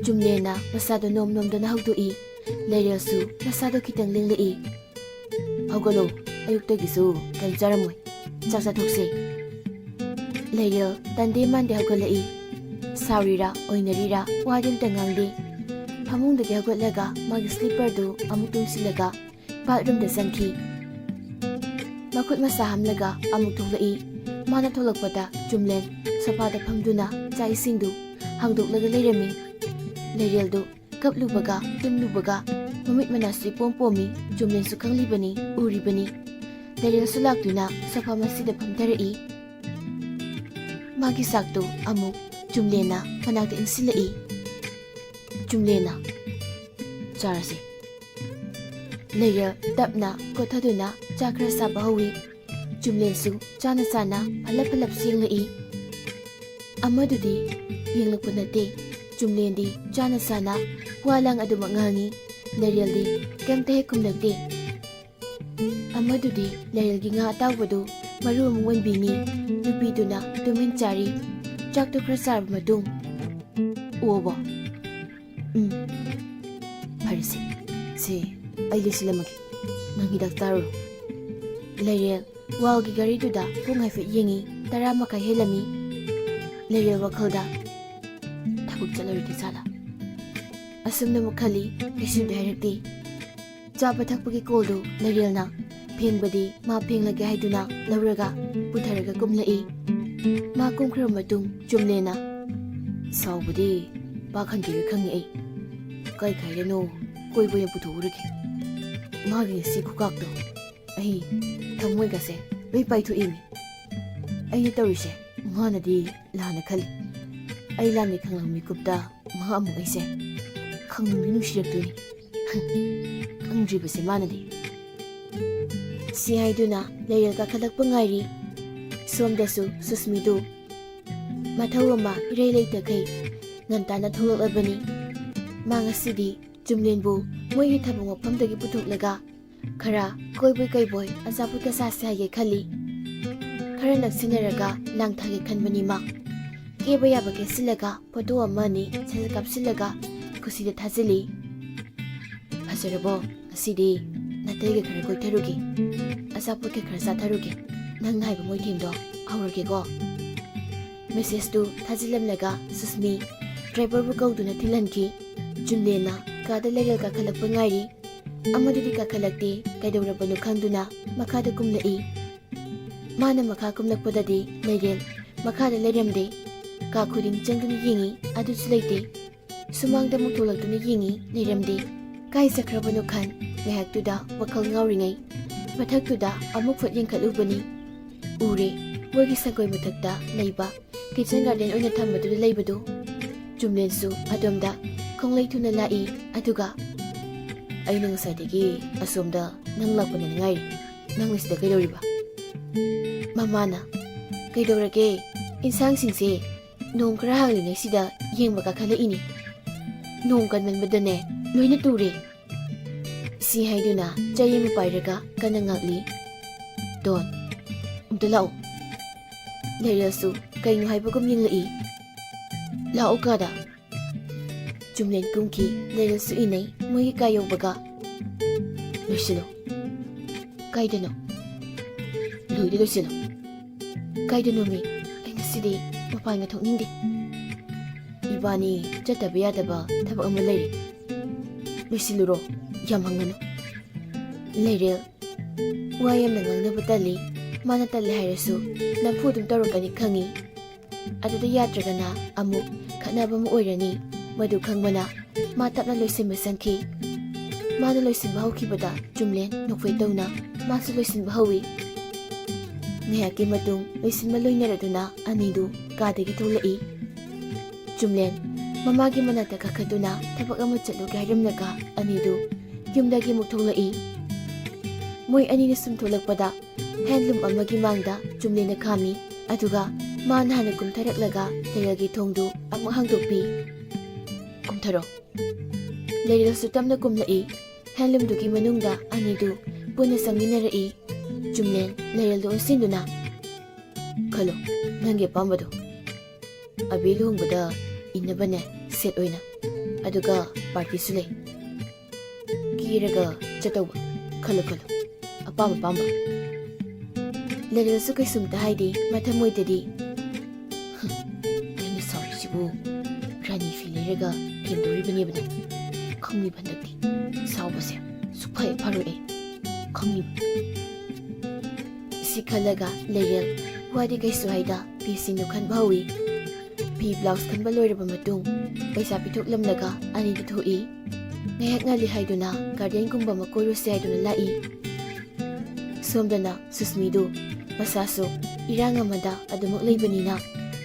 S1: ꯆꯨꯝꯂꯦꯟꯅ ꯃꯁꯥꯗꯣ ꯅꯣꯝ ꯅꯣꯝꯗꯅ ꯍꯧꯗꯣꯛꯏ꯫ ꯂꯩꯔꯦꯜꯁꯨ ꯃꯁꯥꯗꯣ ꯈꯤꯇꯪ ꯂꯦꯡꯂꯛꯏ꯫ ꯍꯧꯒꯠꯂꯣ, ꯑꯌꯨꯛꯇꯒꯤꯁꯨ ꯀꯩꯝ ꯆꯥꯔꯝꯃꯣꯏ, ꯆꯥꯛ ꯆꯥꯊꯣꯛꯁꯤ꯫ ꯂꯩꯔꯦꯜ ꯇꯟꯗꯦ ꯃꯥꯟꯗꯦ ꯍꯧꯒꯠꯂꯛꯏ꯫ ꯁꯥꯎꯔꯤꯔꯥ ꯑꯣꯏꯅꯔꯤꯔꯥ ꯋꯥꯗꯤ ꯑꯝꯇ ꯉꯥꯡꯗꯦ꯫ ꯐꯃꯨꯡꯗꯒꯤ ꯍꯧꯒꯠꯂꯒ ꯃꯥꯒꯤ ꯁ꯭ꯂꯤꯞꯄꯔꯗꯨ ꯑꯃꯨꯛ ꯇꯨꯡꯁꯤꯜꯂꯒ ꯕꯥꯠꯔꯨꯝꯗ ꯆꯪꯈꯤ꯫ ꯃꯈꯨꯠ ꯃꯁꯥ ꯍꯥꯝꯂꯒ ꯑꯃꯨꯛ ꯊꯣꯛꯂꯛꯏ꯫ ꯃꯥꯅ ꯊꯣꯛꯂꯛꯄꯗ ꯆꯨꯝꯂꯦꯟ ꯁꯣꯐꯥꯗ ꯐꯝꯗꯨꯅ ꯆꯥꯛ ꯏꯁꯤꯡꯗꯨ ꯍꯥꯡꯗꯣꯛꯂꯒ ꯂꯩꯔꯝꯃꯤ꯫ ꯂꯩꯔꯦꯜꯗꯨ ꯀꯞꯂꯨꯕꯒ ꯇꯨꯝꯂꯨꯕꯒ ꯃꯃꯤꯠ ꯃꯅꯥꯁꯨ ꯏꯄꯣꯝ ꯄꯣꯝꯃꯤ꯫ ꯆꯨꯝꯂꯦꯟꯁꯨ ꯈꯪꯂꯤꯕꯅꯤ, ꯎꯔꯤꯕꯅꯤ꯫ ꯂꯩꯔꯦꯜꯁꯨ ꯂꯥꯛꯇꯨꯅ ꯁꯣꯐꯥ ꯃꯁꯤꯗ ꯐꯝꯊꯔꯛꯏ꯫ ꯃꯥꯒꯤ ꯆꯥꯛꯇꯨ ꯑꯃꯨꯛ ꯆꯨꯝꯂꯦꯟꯅ ꯃꯅꯥꯛꯇ ꯏꯟꯁꯤꯜꯂꯛꯏ꯫ ꯆꯨꯝꯂꯦꯟꯅ ꯆꯥꯔꯁꯤ꯫ ꯂꯩꯔꯦꯜ ꯇꯞꯅ ꯀꯣꯠꯊꯗꯨꯅ ꯆꯥꯛ ꯈꯔ ꯆꯥꯕ ꯍꯧꯏ꯫ ꯆꯨꯝꯂꯦꯟꯁꯨ ꯆꯥꯅ ꯆꯥꯅ ꯐꯜꯂꯞ ꯌꯦꯡꯂꯛꯏ꯫ ꯑꯃꯗꯨꯗꯤ ꯌꯦꯡꯂꯛꯄ ꯅꯠꯇꯦ, ꯆꯨꯝꯂꯦꯟꯗꯤ ꯆꯥꯅ ꯆꯥꯅ ꯋꯥ ꯂꯥꯡ ꯑꯗꯨꯃꯛ ꯉꯥꯡꯉꯤ꯫ ꯂꯩꯔꯦꯜꯗꯤ ꯀꯩꯝꯇ ꯍꯦꯛ ꯈꯨꯝꯂꯛꯇꯦ꯫ ꯑꯃꯗꯨꯗꯤ ꯂꯩꯔꯦꯜꯒꯤ ꯉꯥ ꯑꯇꯥꯎꯕꯗꯨ ꯃꯔꯨ ꯑꯃꯨꯛ ꯑꯣꯟꯕꯤꯅꯤ꯫ ꯅꯨꯄꯤꯗꯨꯅ ꯇꯨꯃꯤꯟ ꯆꯥꯔꯤ꯫ ꯆꯥꯛꯇꯨ ꯈꯔ ꯆꯥꯔꯕ ꯃꯇꯨꯡ, ꯑꯣꯕꯣ? ꯐꯔꯦꯁꯦ, ꯁꯤ ꯑꯩ ꯂꯣꯏꯁꯤꯜꯂꯝꯃꯒꯦ, ꯅꯪ ꯍꯤꯗꯥꯛ ꯆꯥꯔꯨꯔꯣ꯫ ꯂꯩꯔꯦꯜ ꯋꯥꯜꯒꯤ ꯘꯔꯤꯗꯨꯗ ꯄꯨꯡ ꯍꯥꯏꯐꯦꯠ ꯌꯦꯡꯉꯤ꯫ 10:30 ꯍꯦꯜꯂꯝꯃꯤ꯫ ꯂꯩꯔꯦꯜ ꯋꯥꯈꯜꯗ ꯊꯕꯛ ꯆꯠꯂꯔꯣꯏꯗ ꯖꯥꯠꯂꯥ? ꯑꯁꯨꯝꯅ ꯑꯃꯨꯛ ꯈꯜꯂꯤ, ꯀꯩꯁꯨꯗꯤ ꯍꯥꯏꯔꯛꯇꯦ꯫ ꯆꯥꯕ ꯊꯛꯄꯒꯤ ꯀꯣꯜꯗꯨ ꯂꯩꯔꯦꯜꯅ ꯐꯦꯡꯕꯗꯤ ꯃꯥ ꯐꯦꯡꯂꯒꯦ ꯍꯥꯏꯗꯨꯅ ꯂꯧꯔꯒ ꯄꯨꯊꯔꯒ ꯀꯨꯝꯂꯛꯏ꯫ ꯃꯥ ꯀꯨꯝꯈ꯭ꯔꯕ ꯃꯇꯨꯡ ꯆꯨꯝꯂꯦꯟꯅ ꯁꯥꯎꯕꯗꯤ ꯄꯥꯛꯍꯟꯒꯦꯔ ꯈꯪꯉꯤ ꯑꯩ, ꯀꯥꯏ ꯀꯥꯏꯗꯅꯣ ꯀꯣꯏꯕ ꯑꯣꯏꯅ ꯄꯨꯊꯣꯛꯎꯔꯒꯦ꯫ ꯃꯥꯒꯤ ꯉꯁꯤ ꯈꯨꯀꯥꯛꯇꯣ ꯑꯩ ꯊꯃꯣꯏꯒꯁꯦ ꯂꯣꯏ ꯄꯥꯏꯊꯣꯛꯏꯅꯤ꯫ ꯑꯩꯅ ꯇꯧꯔꯤꯁꯦ ꯃꯥꯅꯗꯤ ꯂꯥꯟꯅ ꯈꯜꯂꯤ꯫ ꯑꯩ ꯂꯥꯟꯅ ꯈꯪꯂꯕ ꯃꯤꯀꯨꯞꯇ ꯃꯥ ꯑꯃꯨꯛ ꯑꯩꯁꯦ ꯈꯪꯅꯨꯡꯗꯤ ꯅꯨꯡꯁꯤꯔꯛꯇꯣꯏꯅꯤ꯫ ꯈꯪꯗ꯭ꯔꯤꯕꯁꯦ ꯃꯥꯅꯗꯤ꯫ ꯁꯤ ꯍꯥꯏꯗꯨꯅ ꯂꯩꯔꯦꯜ ꯀꯥꯈꯠꯂꯛꯄ ꯉꯥꯏꯔꯤ꯫ ꯁꯣꯝꯗꯁꯨ ꯁꯨꯁꯃꯤꯗꯨ ꯃꯊꯧ ꯑꯃ ꯏꯔꯩ ꯂꯩꯇꯈꯩ ꯉꯟꯇꯥꯅ ꯊꯣꯛꯂꯛꯂꯕꯅꯤ꯫ ꯃꯥ ꯉꯁꯤꯗꯤ ꯆꯨꯝꯂꯦꯟꯕꯨ ꯃꯣꯏꯒꯤ ꯊꯕꯛ ꯃꯐꯝꯗꯒꯤ ꯄꯨꯊꯣꯛꯂꯒ ꯈꯔ ꯀꯣꯏꯕꯣꯏ ꯀꯩꯕꯣꯏ ꯑꯆꯥꯄꯣꯠꯀ ꯆꯥꯁꯦ ꯍꯥꯏꯒꯦ ꯈꯜꯂꯤ꯫ ꯈꯔ ꯅꯛꯁꯤꯟꯅꯔꯒ ꯂꯥꯡꯊꯒꯦ ꯈꯟꯕꯅꯤ ꯃꯥ꯫ ꯀꯦꯕ ꯌꯥꯕ ꯀꯦꯁꯤꯜꯂꯒ ꯐꯣꯇꯣ ꯑꯃ ꯑꯅꯤ ꯁꯠ ꯀꯥꯞꯁꯤꯜꯂꯒ ꯈꯨꯁꯤꯗ ꯊꯥꯖꯤꯜꯂꯤ꯫ ꯐꯖꯔꯕꯣ ꯉꯁꯤꯗꯤ ꯅꯇꯩꯒ ꯈꯔ ꯀꯣꯏꯊꯔꯨꯒꯦ ꯑꯆꯥꯄꯣꯠꯀ ꯈꯔ ꯆꯥꯊꯔꯨꯒꯦ ꯅꯪ ꯅꯥꯏꯕ ꯃꯣꯏ ꯊꯦꯝꯗꯣ ꯍꯧꯔꯒꯦꯀꯣ ꯃꯦꯁꯦꯖꯇꯨ ꯊꯥꯖꯤꯜꯂꯝꯂꯒ ꯁꯨꯁꯃꯤ ꯗ꯭ꯔꯥꯏꯚꯔꯕꯨ ꯀꯧꯗꯨꯅ ꯊꯤꯜꯍꯟꯈꯤ ꯆꯨꯝꯂꯦꯟꯅ ꯀꯥꯗ ꯂꯩꯔꯦꯜ ꯀꯥꯈꯠꯂꯛꯄ ꯉꯥꯏꯔꯤ ꯑꯃꯗꯨꯗꯤ ꯀꯥꯈꯠꯂꯛꯇꯦ ꯀꯩꯗꯧꯔꯕꯅꯣ ꯈꯪꯗꯨꯅ ꯃꯈꯥꯗ ꯀꯨꯝꯂꯛꯏ ꯃꯥꯅ ꯃꯈꯥ ꯀꯨꯝꯂꯛꯄꯗꯗꯤ ꯂꯩꯔꯦꯜ ꯃꯈꯥꯗ ꯂꯩꯔꯝꯗꯦ ꯀꯥ ꯈꯨꯗꯤꯡ ꯆꯪꯗꯨꯅ ꯌꯦꯡꯉꯤ ꯑꯗꯨꯁꯨ ꯂꯩꯇꯦ ꯁꯨꯃꯥꯡꯗ ꯑꯃꯨꯛ ꯊꯣꯛꯂꯛꯇꯨꯅ ꯌꯦꯡꯉꯤ ꯂꯩꯔꯝꯗꯦ ꯀꯥꯏ ꯆꯠꯈ꯭ꯔꯕꯅꯣ ꯈꯟ ꯉꯥꯏꯍꯥꯛꯇꯨꯗ ꯋꯥꯈꯜ ꯉꯥꯎꯔꯤꯉꯩ ꯃꯊꯛꯇꯨꯗ ꯑꯃꯨꯛ ꯐꯠ ꯌꯦꯡꯈꯠꯂꯨꯕꯅꯤ ꯎꯔꯦ ꯃꯣꯏꯒꯤ ꯁꯪꯒꯣꯏ ꯃꯊꯛꯇ ꯂꯩꯕ ꯀꯤꯆꯟ ꯒꯥꯔꯗꯦꯟ ꯑꯣꯏꯅ ꯊꯝꯕꯗꯨꯗ ꯂꯩꯕꯗꯨ ꯆꯨꯝꯂꯦꯟꯁꯨ ꯑꯗꯣꯝꯗ ꯈꯣꯡꯂꯩ ꯊꯨꯅ ꯂꯥꯛꯏ ꯑꯗꯨꯒ ꯑꯩꯅ ꯉꯁꯥꯏꯗꯒꯤ ꯑꯁꯣꯝꯗ ꯅꯪ ꯂꯥꯛꯄꯅꯦꯅ ꯉꯥꯏꯔꯤ ꯅꯪꯅ ꯁꯤꯗ ꯀꯩꯗꯧꯔꯤꯕ ꯃꯃꯥꯅ ꯀꯩꯗꯧꯔꯒꯦ ꯏꯟꯁꯥꯡꯁꯤꯡꯁꯦ ꯅꯣꯡ ꯈꯔ ꯍꯥꯡꯂꯤꯉꯩꯁꯤꯗ ꯌꯦꯡꯕ ꯀꯥꯈꯠꯂꯛꯏꯅꯤ ꯅꯣꯡ ꯀꯟꯃꯟꯕꯗꯅꯦ ꯂꯣꯏꯅ ꯇꯨꯔꯦ ꯁꯤ ꯍꯥꯏꯗꯨꯅ ꯆꯩ ꯑꯃ ꯄꯥꯏꯔꯒ ꯀꯟꯅ ꯉꯥꯛꯂꯤ ꯗꯣꯟ ꯑꯝꯇ ꯂꯥꯛꯎ ꯂꯩꯔꯦꯜꯁꯨ ꯀꯩꯅꯣ ꯍꯥꯏꯕꯒꯨꯝ ꯌꯦꯡꯂꯛꯏ ꯂꯥꯛꯎ ꯀꯥꯗ ꯆꯨꯝꯂꯦꯟ ꯀꯨꯝꯈꯤ ꯂꯩꯔꯦꯜꯁꯨ ꯏꯅꯩ ꯃꯣꯏꯒꯤ ꯀꯥ ꯌꯧꯕꯒ ꯂꯣꯏꯁꯤꯜꯂꯣ ꯀꯥꯏꯗꯅꯣ ꯂꯣꯏꯁꯤꯜꯂꯣ ꯀꯥꯏꯗꯅꯣ ꯃꯤ ꯑꯩ ꯉꯁꯤꯗꯤ ꯃꯄꯥꯟꯒ ꯊꯣꯛꯅꯤꯡꯗꯦ ꯏꯕꯥꯅꯤ ꯆꯠꯇꯕ ꯌꯥꯗꯕ ꯊꯕꯛ ꯑꯃ ꯂꯩꯔꯤ ꯂꯣꯏꯁꯤꯜꯂꯨꯔꯣ ꯌꯥꯝ ꯍꯪꯒꯅꯨ ꯂꯩꯔꯦꯜ ꯋꯥ ꯌꯥꯝꯅ ꯉꯥꯡꯅꯕ ꯇꯜꯂꯤ ꯃꯥꯅ ꯇꯜꯂꯦ ꯍꯥꯏꯔꯁꯨ ꯅꯝꯐꯨ ꯑꯗꯨꯝ ꯇꯧꯔꯛꯀꯅꯤ ꯈꯪꯉꯤ ꯑꯗꯨꯗ ꯌꯥꯗ꯭ꯔꯒꯅ ꯑꯃꯨꯛ ꯈꯠꯅꯕ ꯑꯃ ꯑꯣꯏꯔꯅꯤ ꯃꯗꯨ ꯈꯪꯕꯅ ꯃꯥ ꯇꯞꯅ ꯂꯣꯏꯁꯤꯟꯕ ꯆꯪꯈꯤ ꯃꯥꯅ ꯂꯣꯏꯁꯤꯟꯕ ꯍꯧꯈꯤꯕꯗ ꯆꯨꯝꯂꯦꯟ ꯅꯣꯛꯐꯦꯠ ꯇꯧꯅ ꯃꯥꯁꯨ ꯂꯣꯏꯁꯤꯟꯕ ꯍꯧꯏ ꯉꯥꯏꯍꯥꯛꯀꯤ ꯃꯇꯨꯡ ꯂꯣꯏꯁꯤꯟꯕ ꯂꯣꯏꯅꯔꯗꯨꯅ ꯑꯅꯤꯗꯨ ꯀꯥꯗꯒꯤ ꯊꯣꯛꯂꯛꯏ ꯆꯨꯝꯂꯦꯟ ꯃꯃꯥꯒꯤ ꯃꯅꯥꯛꯇ ꯀꯥꯈꯠꯇꯨꯅ ꯊꯕꯛ ꯑꯃ ꯆꯠꯂꯨꯒꯦ ꯍꯥꯏꯔꯝꯂꯒ ꯑꯅꯤꯗꯨ ꯌꯨꯝꯗꯒꯤ ꯑꯃꯨꯛ ꯊꯣꯛꯂꯛꯏ ꯃꯣꯏ ꯑꯅꯤꯅ ꯁꯨꯝ ꯊꯣꯛꯂꯛꯄꯗ ꯍꯦꯟꯂꯨꯝ ꯑꯃꯒꯤ ꯃꯥꯡꯗ ꯆꯨꯝꯂꯦꯟꯅ ꯈꯥꯝꯃꯤ ꯑꯗꯨꯒ ꯃꯥꯅ ꯍꯥꯟꯅ ꯀꯨꯝꯊꯔꯛꯂꯒ ꯂꯩꯔꯦꯜꯒꯤ ꯊꯣꯡꯗꯨ ꯑꯃꯨꯛ ꯍꯥꯡꯗꯣꯛꯄꯤ ꯀꯨꯝꯊꯔꯣ ꯂꯩꯔꯦꯜꯁꯨ ꯇꯞꯅ ꯀꯨꯝꯂꯛꯏ ꯍꯦꯟꯂꯨꯝꯗꯨꯒꯤ ꯃꯅꯨꯡꯗ ꯑꯅꯤꯗꯨ ꯄꯨꯟꯅ ꯆꯪꯃꯤꯟꯅꯔꯛꯏ ꯆꯨꯝꯂꯦꯟ ꯂꯩꯔꯦꯜꯗꯨ ꯑꯣꯟꯁꯤꯟꯗꯨꯅ ꯈꯜꯂꯣ ꯅꯪꯒꯤ ꯑꯄꯥꯝꯕꯗꯣ ꯑꯕꯤ ꯂꯨꯍꯣꯡꯕꯗ ꯏꯟꯅꯕꯅꯦ ꯁꯦꯠ ꯑꯣꯏꯅ ꯑꯗꯨꯒ ꯄꯥꯔꯇꯤꯁꯨ ꯂꯩ ꯀꯤꯔꯒ ꯆꯠꯇꯧꯕ ꯈꯜꯂꯣ ꯑꯄꯥꯝꯕ ꯂꯩꯔꯦꯜꯁꯨ ꯀꯩꯁꯨꯝꯇ ꯍꯥꯏꯗꯦ ꯃꯊꯃꯣꯏꯗꯗꯤ ꯑꯩꯅ ꯁꯥꯎꯔꯤꯁꯤꯕꯨ ꯔꯥꯅꯤ ꯐꯤ ꯂꯩꯔꯒ ꯊꯦꯝꯗꯣꯔꯤꯕꯅꯦꯕꯅ ꯈꯪꯉꯤꯕ ꯍꯟꯗꯛꯇꯤ ꯁꯥꯎꯕꯁꯦ ꯁꯨꯛꯐ ꯐꯔꯣꯏ ꯑꯩ ꯈꯪꯉꯤꯕ ꯁꯤ ꯈꯜꯂꯒ ꯂꯩꯔꯦꯜ ꯋꯥꯗꯤ ꯀꯩꯁꯨ ꯍꯥꯏꯗ ꯐꯤꯁꯤꯡꯗꯨ ꯈꯟꯕ ꯍꯧꯏ ꯐꯤ ꯕ꯭ꯂꯥꯎꯁ ꯈꯟꯕ ꯂꯣꯏꯔꯕ ꯃꯇꯨꯡ ꯄꯩꯁꯥ ꯄꯤꯊꯣꯛꯂꯝꯂꯒ ꯑꯅꯤꯗꯨ ꯊꯣꯛꯏ ꯉꯥꯏꯍꯥꯛ ꯉꯜꯂꯤ ꯍꯥꯏꯗꯨꯅ ꯒꯥꯔꯗꯦꯟꯒꯨꯝꯕ ꯑꯃ ꯀꯣꯏꯔꯨꯁꯦ ꯍꯥꯏꯗꯨꯅ ꯂꯥꯛꯏ ꯁꯣꯝꯗꯅ ꯁꯨꯁꯃꯤꯗꯨ ꯃꯁꯥꯁꯨ ꯏꯔꯥꯡ ꯑꯃꯗ ꯑꯗꯨꯃꯛ ꯂꯩꯕꯅꯤꯅ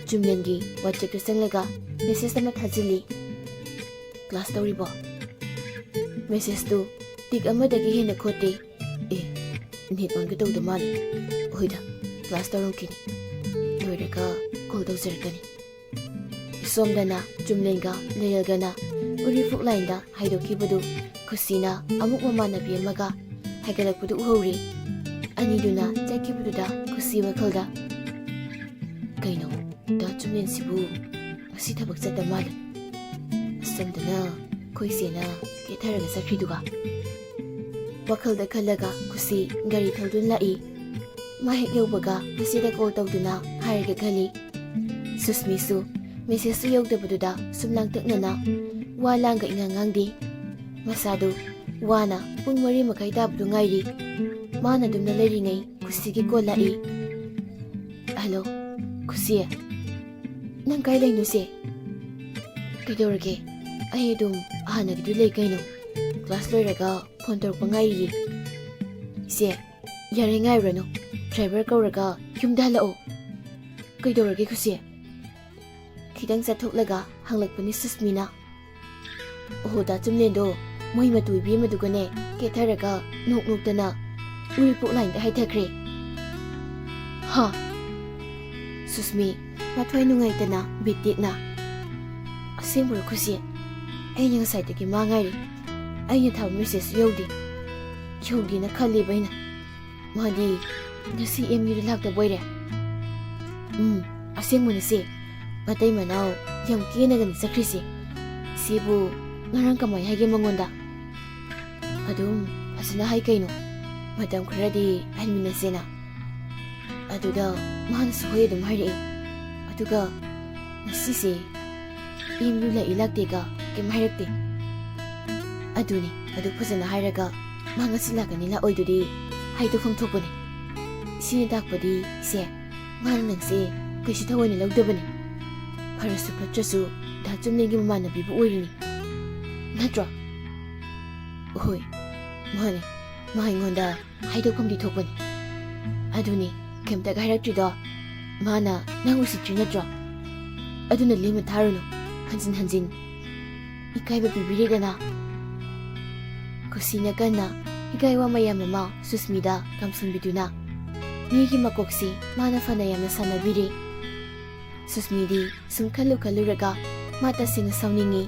S1: ꯆꯨꯝꯂꯦꯟꯒꯤ ꯋꯥꯆꯦꯞꯇ ꯆꯪꯂꯒ ꯃꯦꯁꯦꯖ ꯑꯃ ꯊꯥꯖꯤꯜꯂꯤ ꯀ꯭ꯂꯥꯁ ꯇꯧꯔꯤꯕꯣ ꯃꯦꯁꯦꯖꯇꯨ ꯇꯤꯛ ꯑꯃꯗꯒꯤ ꯍꯦꯟꯅ ꯈꯣꯠꯇꯦ ꯅꯦꯠ ꯑꯣꯟꯒ ꯇꯧꯗ ꯃꯥꯜꯂꯤ ꯍꯣꯏꯗ ꯀ꯭ꯂꯥꯁ ꯇꯧꯔꯝꯈꯤꯅꯤ ꯂꯣꯏꯔꯒ ꯀꯣꯜ ꯇꯧꯖꯔꯛꯀꯅꯤ ꯁꯣꯝꯗꯅ ꯆꯨꯝꯂꯦꯟꯒ ꯂꯩꯔꯦꯜꯒꯅ ꯎꯔꯤꯐꯨꯛ ꯂꯥꯏꯟꯗ ꯍꯥꯏꯗꯣꯛꯈꯤꯕꯗꯨ ꯈꯨꯁꯤꯅ ꯑꯃꯨꯛ ꯃꯃꯥꯟꯅꯕꯤ ꯑꯃꯒ ꯍꯥꯏꯒꯠꯂꯛꯄꯗꯨ ꯎꯍꯧꯔꯤ ꯑꯅꯤꯗꯨꯅ ꯆꯠꯈꯤꯕꯗꯨꯗ ꯈꯨꯁꯤ ꯋꯥꯈꯜꯗ ꯀꯩꯅꯣ ꯗꯥ ꯆꯨꯝꯂꯦꯟꯁꯤꯕꯨ ꯉꯁꯤ ꯊꯕꯛ ꯆꯠꯇ ꯃꯥꯜꯂꯤ ꯑꯁꯣꯝꯗꯅ ꯈꯣꯏꯁꯦꯅ ꯀꯦꯊꯔꯒ ꯆꯠꯈ꯭ꯔꯤꯗꯨꯒ ꯋꯥꯈꯜꯗ ꯈꯜꯂꯒ ꯈꯨꯁꯤ ꯒꯥꯔꯤ ꯊꯧꯗꯨꯅ ꯂꯥꯛꯏ ꯃꯥ ꯍꯦꯛ ꯌꯧꯕꯒ ꯃꯁꯤꯗ ꯀꯣꯜ ꯇꯧꯗꯨꯅ ꯍꯥꯏꯔꯒ ꯈꯜꯂꯤ ꯁꯨꯁꯃꯤꯁꯨ ꯃꯦꯁꯦꯖꯁꯨ ꯌꯧꯗꯕꯗꯨꯗ ꯁꯨꯝ ꯂꯥꯡꯇꯛꯅꯅ ꯋꯥ ꯂꯥꯡꯒ ꯏꯉꯥꯡ ꯉꯥꯡꯗꯦ ꯃꯁꯥꯗꯨ ꯋꯥꯅ ꯄꯨꯡ 4:30 ꯇꯥꯕꯗꯨ ꯉꯥꯏꯔꯤ ꯃꯥꯅ ꯑꯗꯨꯝꯅ ꯂꯩꯔꯤꯉꯩ ꯈꯨꯁꯤꯒꯤ ꯀꯣꯜ ꯂꯥꯛꯏ ꯍꯜꯂꯣ ꯈꯨꯁꯤ ꯅꯪ ꯀꯥꯏ ꯂꯩꯅꯣꯁꯦ ꯀꯩꯗꯧꯔꯒꯦ ꯑꯩ ꯑꯗꯨꯝ ꯍꯥꯟꯅꯒꯤꯗꯨ ꯂꯩ ꯀꯩꯅꯣ ꯀ꯭ꯂꯥꯁ ꯂꯣꯏꯔꯒ ꯐꯣꯟ ꯇꯧꯔꯛꯄ ꯉꯥꯏꯔꯤꯌꯦ ꯏꯆꯦ ꯌꯥꯔꯦ ꯉꯥꯏꯔꯨꯔꯅꯨ ꯗ꯭ꯔꯥꯏꯚꯔ ꯀꯧꯔꯒ ꯌꯨꯝꯗ ꯍꯜꯂꯛꯑꯣ ꯀꯩꯗꯧꯔꯒꯦ ꯈꯨꯁꯤ ꯈꯤꯇꯪ ꯆꯠꯊꯣꯛꯂꯒ ꯍꯪꯂꯛꯄꯅꯤ ꯁꯨꯁꯃꯤꯅ ꯑꯣꯍꯣ ꯗꯥ ꯆꯨꯝꯂꯦꯟꯗꯣ ꯃꯣꯏ ꯃꯇꯨ ꯏꯕꯦꯝꯃꯗꯨꯒꯅꯦ ꯀꯦꯊꯔꯒ ꯅꯣꯛꯇꯅ ꯎꯔꯤꯄꯣꯛ ꯂꯥꯏꯟꯗ ꯍꯥꯏꯊꯈ꯭ꯔꯦ ꯍꯥ ꯁꯨꯁꯃꯤ ꯃꯊ꯭ꯋꯥꯏ ꯅꯨꯡꯉꯥꯏꯇꯅ ꯕꯤꯠ ꯇꯦꯛꯅ ꯑꯁꯦꯡꯕꯔꯣ ꯈꯨꯁꯤ ꯑꯩꯅ ꯉꯁꯥꯏꯗꯒꯤ ꯃꯥ ꯉꯥꯏꯔꯤ ꯑꯩꯅ ꯊꯥꯕ ꯃꯦꯁꯦꯖꯁꯨ ꯌꯧꯗꯦꯅ ꯈꯜꯂꯦꯕ ꯑꯩꯅ ꯃꯥꯗꯤ ꯉꯁꯤ MUꯗ ꯂꯥꯛꯇꯕ ꯑꯣꯏꯔꯦ ꯑꯁꯦꯡꯕꯅꯁꯦ ꯃꯇꯩ ꯃꯅꯥꯎ ꯌꯥꯝ ꯀꯦꯅꯒꯅꯤ ꯆꯠꯈ꯭ꯔꯤꯁꯦ ꯁꯤꯕꯨ ꯉꯔꯥꯡ ꯀꯃꯥꯏ ꯍꯥꯏꯒꯦ ꯃꯉꯣꯟꯗ ꯑꯗꯨꯝ ꯐꯖꯅ ꯍꯥꯏ ꯀꯩꯅꯣ ꯃꯇꯝ ꯈꯔꯗꯤ ꯍꯟꯃꯤꯟꯅꯁꯦꯅ ꯑꯗꯨꯗ ꯃꯥꯅꯁꯨ ꯍꯣꯏ ꯑꯗꯨꯝ ꯍꯥꯏꯔꯛꯑꯦ ꯑꯗꯨꯒ ꯉꯁꯤꯁꯦ ꯌꯨꯝꯗꯨ ꯂꯥꯛꯏ ꯂꯥꯛꯇꯦꯒ ꯀꯩꯝ ꯍꯥꯏꯔꯛꯇꯦ ꯑꯗꯨꯅꯤ ꯑꯗꯨ ꯐꯖꯅ ꯍꯥꯏꯔꯒ ꯃꯥ ꯉꯁꯤ ꯂꯥꯛꯀꯅꯤ ꯂꯥꯛꯑꯣꯏꯗꯨꯗꯤ ꯍꯥꯏꯗꯣꯛꯐꯝ ꯊꯣꯛꯄꯅꯦ ꯁꯤꯅ ꯇꯥꯛꯄꯗꯤ ꯏꯆꯦ ꯃꯥꯅ ꯅꯪꯁꯦ ꯀꯩꯁꯨ ꯊꯑꯣꯏꯅ ꯂꯧꯗꯕꯅꯤ ꯐꯔꯁꯨ ꯐꯠꯇ꯭ꯔꯁꯨ ꯗꯥ ꯆꯨꯝꯂꯦꯟꯒꯤ ꯃꯃꯥꯟꯅꯕꯤꯕꯨ ꯑꯣꯏꯔꯤꯅꯤ ꯅꯠꯇ꯭ꯔꯣ ꯍꯣꯏ ꯃꯥꯅꯦ ꯃꯥ ꯑꯩꯉꯣꯟꯗ ꯍꯥꯏꯗꯣꯛꯐꯝꯗꯤ ꯊꯣꯛꯄꯅꯤ ꯑꯗꯨꯅꯤ ꯀꯩꯝꯇꯒ ꯍꯥꯏꯔꯛꯇ꯭ꯔꯤꯗꯣ ꯃꯥꯅ ꯅꯪ ꯎꯁꯤꯠꯇ꯭ꯔꯤ ꯅꯠꯇ꯭ꯔꯣ ꯑꯗꯨꯅ ꯂꯦꯝꯅ ꯊꯥꯔꯨꯅꯨ ꯍꯟꯖꯤꯟ ꯍꯟꯖꯤꯟ ꯏꯀꯥꯏꯕ ꯄꯤꯕꯤꯔꯦꯗꯅ ꯀꯨꯁꯤꯅ ꯀꯟꯅ ꯏꯀꯥꯏꯋꯥ ꯃꯌꯥꯝ ꯑꯃ ꯁꯨꯁꯃꯤꯗ ꯀꯝꯁꯤꯟꯕꯤꯗꯨꯅ ꯃꯤꯒꯤ ꯃꯀꯣꯛꯁꯤ ꯃꯥꯅ ꯐꯅ ꯌꯥꯝꯅ ꯁꯥꯟꯅꯕꯤꯔꯦ ꯁꯨꯁꯃꯤꯗꯤ ꯁꯨꯝ ꯈꯜꯂꯨꯔꯒ ꯃꯥ ꯇꯁꯦꯡꯅ ꯁꯥꯎꯅꯤꯡꯉꯤ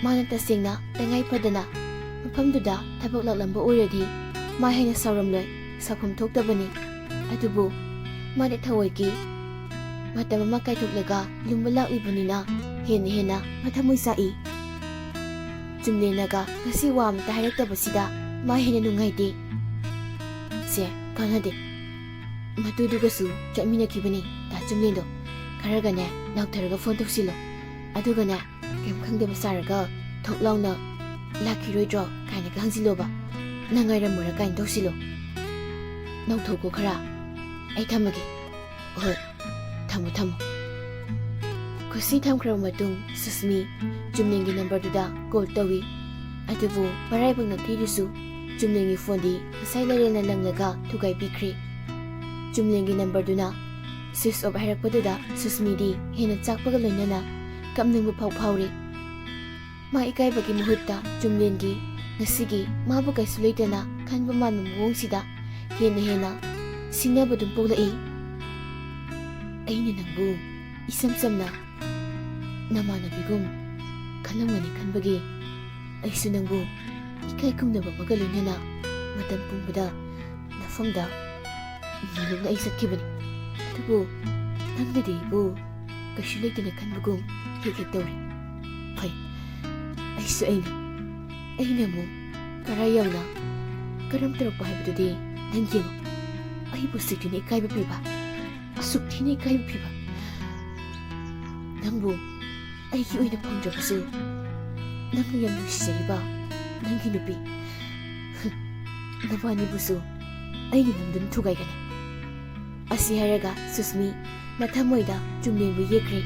S1: ꯃꯥꯅ ꯇꯁꯦꯡꯅ ꯇꯉꯥꯏ ꯐꯗꯅ ꯃꯐꯝꯗꯨꯗ ꯊꯕꯛ ꯂꯥꯛꯂꯝꯕ ꯑꯣꯏꯔꯗꯤ ꯃꯥ ꯍꯦꯟꯅ ꯁꯥꯎꯔꯝꯂꯣꯏ ꯁꯥꯎꯐꯝ ꯊꯣꯛꯇꯕꯅꯤ ꯑꯗꯨꯕꯨ ꯃꯥꯗꯤ ꯊꯑꯣꯏꯒꯤ ꯃꯇꯝ ꯑꯃ ꯀꯥꯏꯊꯣꯛꯂꯒ ꯂꯨꯝꯕ ꯂꯥꯛꯂꯤꯕꯅꯤꯅ ꯍꯦꯟꯅ ꯃꯊꯃꯣꯏ ꯆꯥꯛꯏ ꯆꯨꯝꯂꯦꯟꯅꯒ ꯉꯁꯤ ꯋꯥ ꯑꯃꯇ ꯍꯥꯏꯔꯛꯇꯕꯁꯤꯗ ꯃꯥ ꯍꯦꯟꯅ ꯅꯨꯡꯉꯥꯏꯇꯦ ꯁꯦ ꯀꯥꯟꯅꯗꯦ ꯃꯗꯨꯗꯨꯒꯁꯨ ꯆꯠꯃꯤꯟꯅꯈꯤꯕꯅꯤ ꯗꯥ ꯆꯨꯝꯂꯦꯟꯗꯣ ꯈꯔꯒꯅꯦ ꯅꯥꯎꯊꯔꯒ ꯐꯣꯟ ꯇꯧꯁꯤꯜꯂꯣ ꯑꯗꯨꯒꯅꯦ ꯀꯩꯝ ꯈꯪꯗꯕ ꯁꯥꯔꯒ ꯊꯣꯛ ꯂꯥꯎꯅ ꯂꯥꯛꯈꯤꯔꯣꯏꯗ꯭ꯔꯣ ꯀꯥꯏꯅꯒ ꯍꯪꯖꯤꯜꯂꯣꯕ ꯅꯪ ꯉꯥꯏꯔꯝꯃꯨꯔ ꯀꯥꯏꯅ ꯇꯧꯁꯤꯜꯂꯣ ꯅꯧꯊꯣꯛꯀꯣ ꯈꯔ ꯑꯩ ꯊꯝꯃꯒꯦ ꯍꯣꯏ ꯊꯝꯃꯣ ꯈꯨꯁꯤ ꯊꯝꯈ꯭ꯔꯕ ꯃꯇꯨꯡ ꯁꯨꯁꯃꯤ ꯆꯨꯝꯂꯦꯟꯒꯤ ꯅꯝꯕꯔꯗꯨꯗ ꯀꯣꯜ ꯇꯧꯏ ꯑꯗꯨꯕꯨ ꯃꯔꯥꯏꯕꯛꯅ ꯊꯤꯔꯁꯨ ꯆꯨꯝꯂꯦꯟꯒꯤ ꯐꯣꯟꯗꯤ ꯉꯁꯥꯏ ꯂꯩꯔꯦꯜꯅ ꯂꯪꯂꯒ ꯊꯨꯒꯥꯏꯕꯤꯈ꯭ꯔꯦ ꯆꯨꯝꯂꯦꯟꯒꯤ ꯅꯝꯕꯔꯗꯨꯅ ꯁ꯭ꯋꯤꯆ ꯑꯣꯐ ꯍꯥꯏꯔꯛꯄꯗꯨꯗ ꯁꯨꯁꯃꯤꯗꯤ ꯍꯦꯟꯅ ꯆꯥꯛꯄꯒ ꯂꯣꯏꯅꯅ ꯀꯞꯅꯤꯡꯕ ꯐꯥꯎꯔꯦ ꯃꯥ ꯏꯀꯥꯏꯕꯒꯤ ꯃꯍꯨꯠꯇ ꯆꯨꯝꯂꯦꯟꯒꯤ ꯉꯁꯤꯒꯤ ꯃꯥꯕꯨ ꯀꯩꯁꯨ ꯂꯩꯇꯅ ꯈꯟꯕ ꯃꯥꯟꯕ ꯃꯑꯣꯡꯁꯤꯗ ꯍꯦꯟꯅ ꯁꯤꯡꯅꯕꯗꯨꯝ ꯄꯣꯛꯂꯛꯏ ꯑꯩꯅ ꯅꯪꯕꯨ ꯏꯁꯝ ꯁꯝꯅ ꯅꯃꯥꯟꯅꯕꯤꯒꯨꯝ ꯈꯜꯂꯝꯒꯅꯤ ꯈꯟꯕꯒꯤ ꯑꯩꯁꯨ ꯅꯪꯕꯨ ꯏꯀꯥꯏ ꯈꯨꯝꯅꯕ ꯑꯃꯒ ꯂꯣꯏꯅꯅ ꯃꯇꯝ ꯄꯨꯡꯕꯗ ꯅꯐꯝꯗ ꯅꯣꯡꯅ ꯑꯩ ꯆꯠꯈꯤꯕꯅꯤ ꯑꯗꯨꯕꯨ ꯅꯪꯅꯗꯤ ꯑꯩꯕꯨ ꯀꯩꯁꯨ ꯂꯩꯇꯅ ꯈꯟꯕꯒꯨꯝ ꯍꯦꯛ ꯇꯧꯔꯤ ꯐꯩ ꯑꯩꯁꯨ ꯑꯩꯅ ꯑꯃꯨꯛ ꯀꯔꯥꯏ ꯌꯧꯅ ꯀꯔꯝ ꯇꯧꯔꯛꯄ ꯍꯥꯏꯕꯗꯨꯗꯤ ꯅꯪ ꯌꯦꯡꯉꯨ ꯑꯩꯕꯨ ꯁꯤꯛꯇꯨꯅ ꯏꯀꯥꯏꯕ ꯄꯤꯕ ꯑꯁꯨꯛ ꯊꯤꯅ ꯏꯀꯥꯏꯕ ꯄꯤꯕ ꯅꯪꯕꯨ ꯑꯩꯒꯤ ꯑꯣꯏꯅ ꯐꯪꯗ꯭ꯔꯕꯁꯨ ꯅꯪꯅ ꯌꯥꯝ ꯅꯨꯡꯁꯤꯖꯔꯤꯕ ꯅꯪꯒꯤ ꯅꯨꯄꯤ ꯅꯕꯥꯅꯤꯕꯨꯁꯨ ꯑꯩꯒꯤ ꯅꯝꯗꯨꯅ ꯊꯨꯒꯥꯏꯒꯅꯤ ꯑꯁꯤ ꯍꯥꯏꯔꯒ ꯁꯨꯁꯃꯤ ꯃꯊꯃꯣꯏꯗ ꯆꯨꯝꯂꯦꯟꯕꯨ ꯌꯦꯛꯈ꯭ꯔꯦ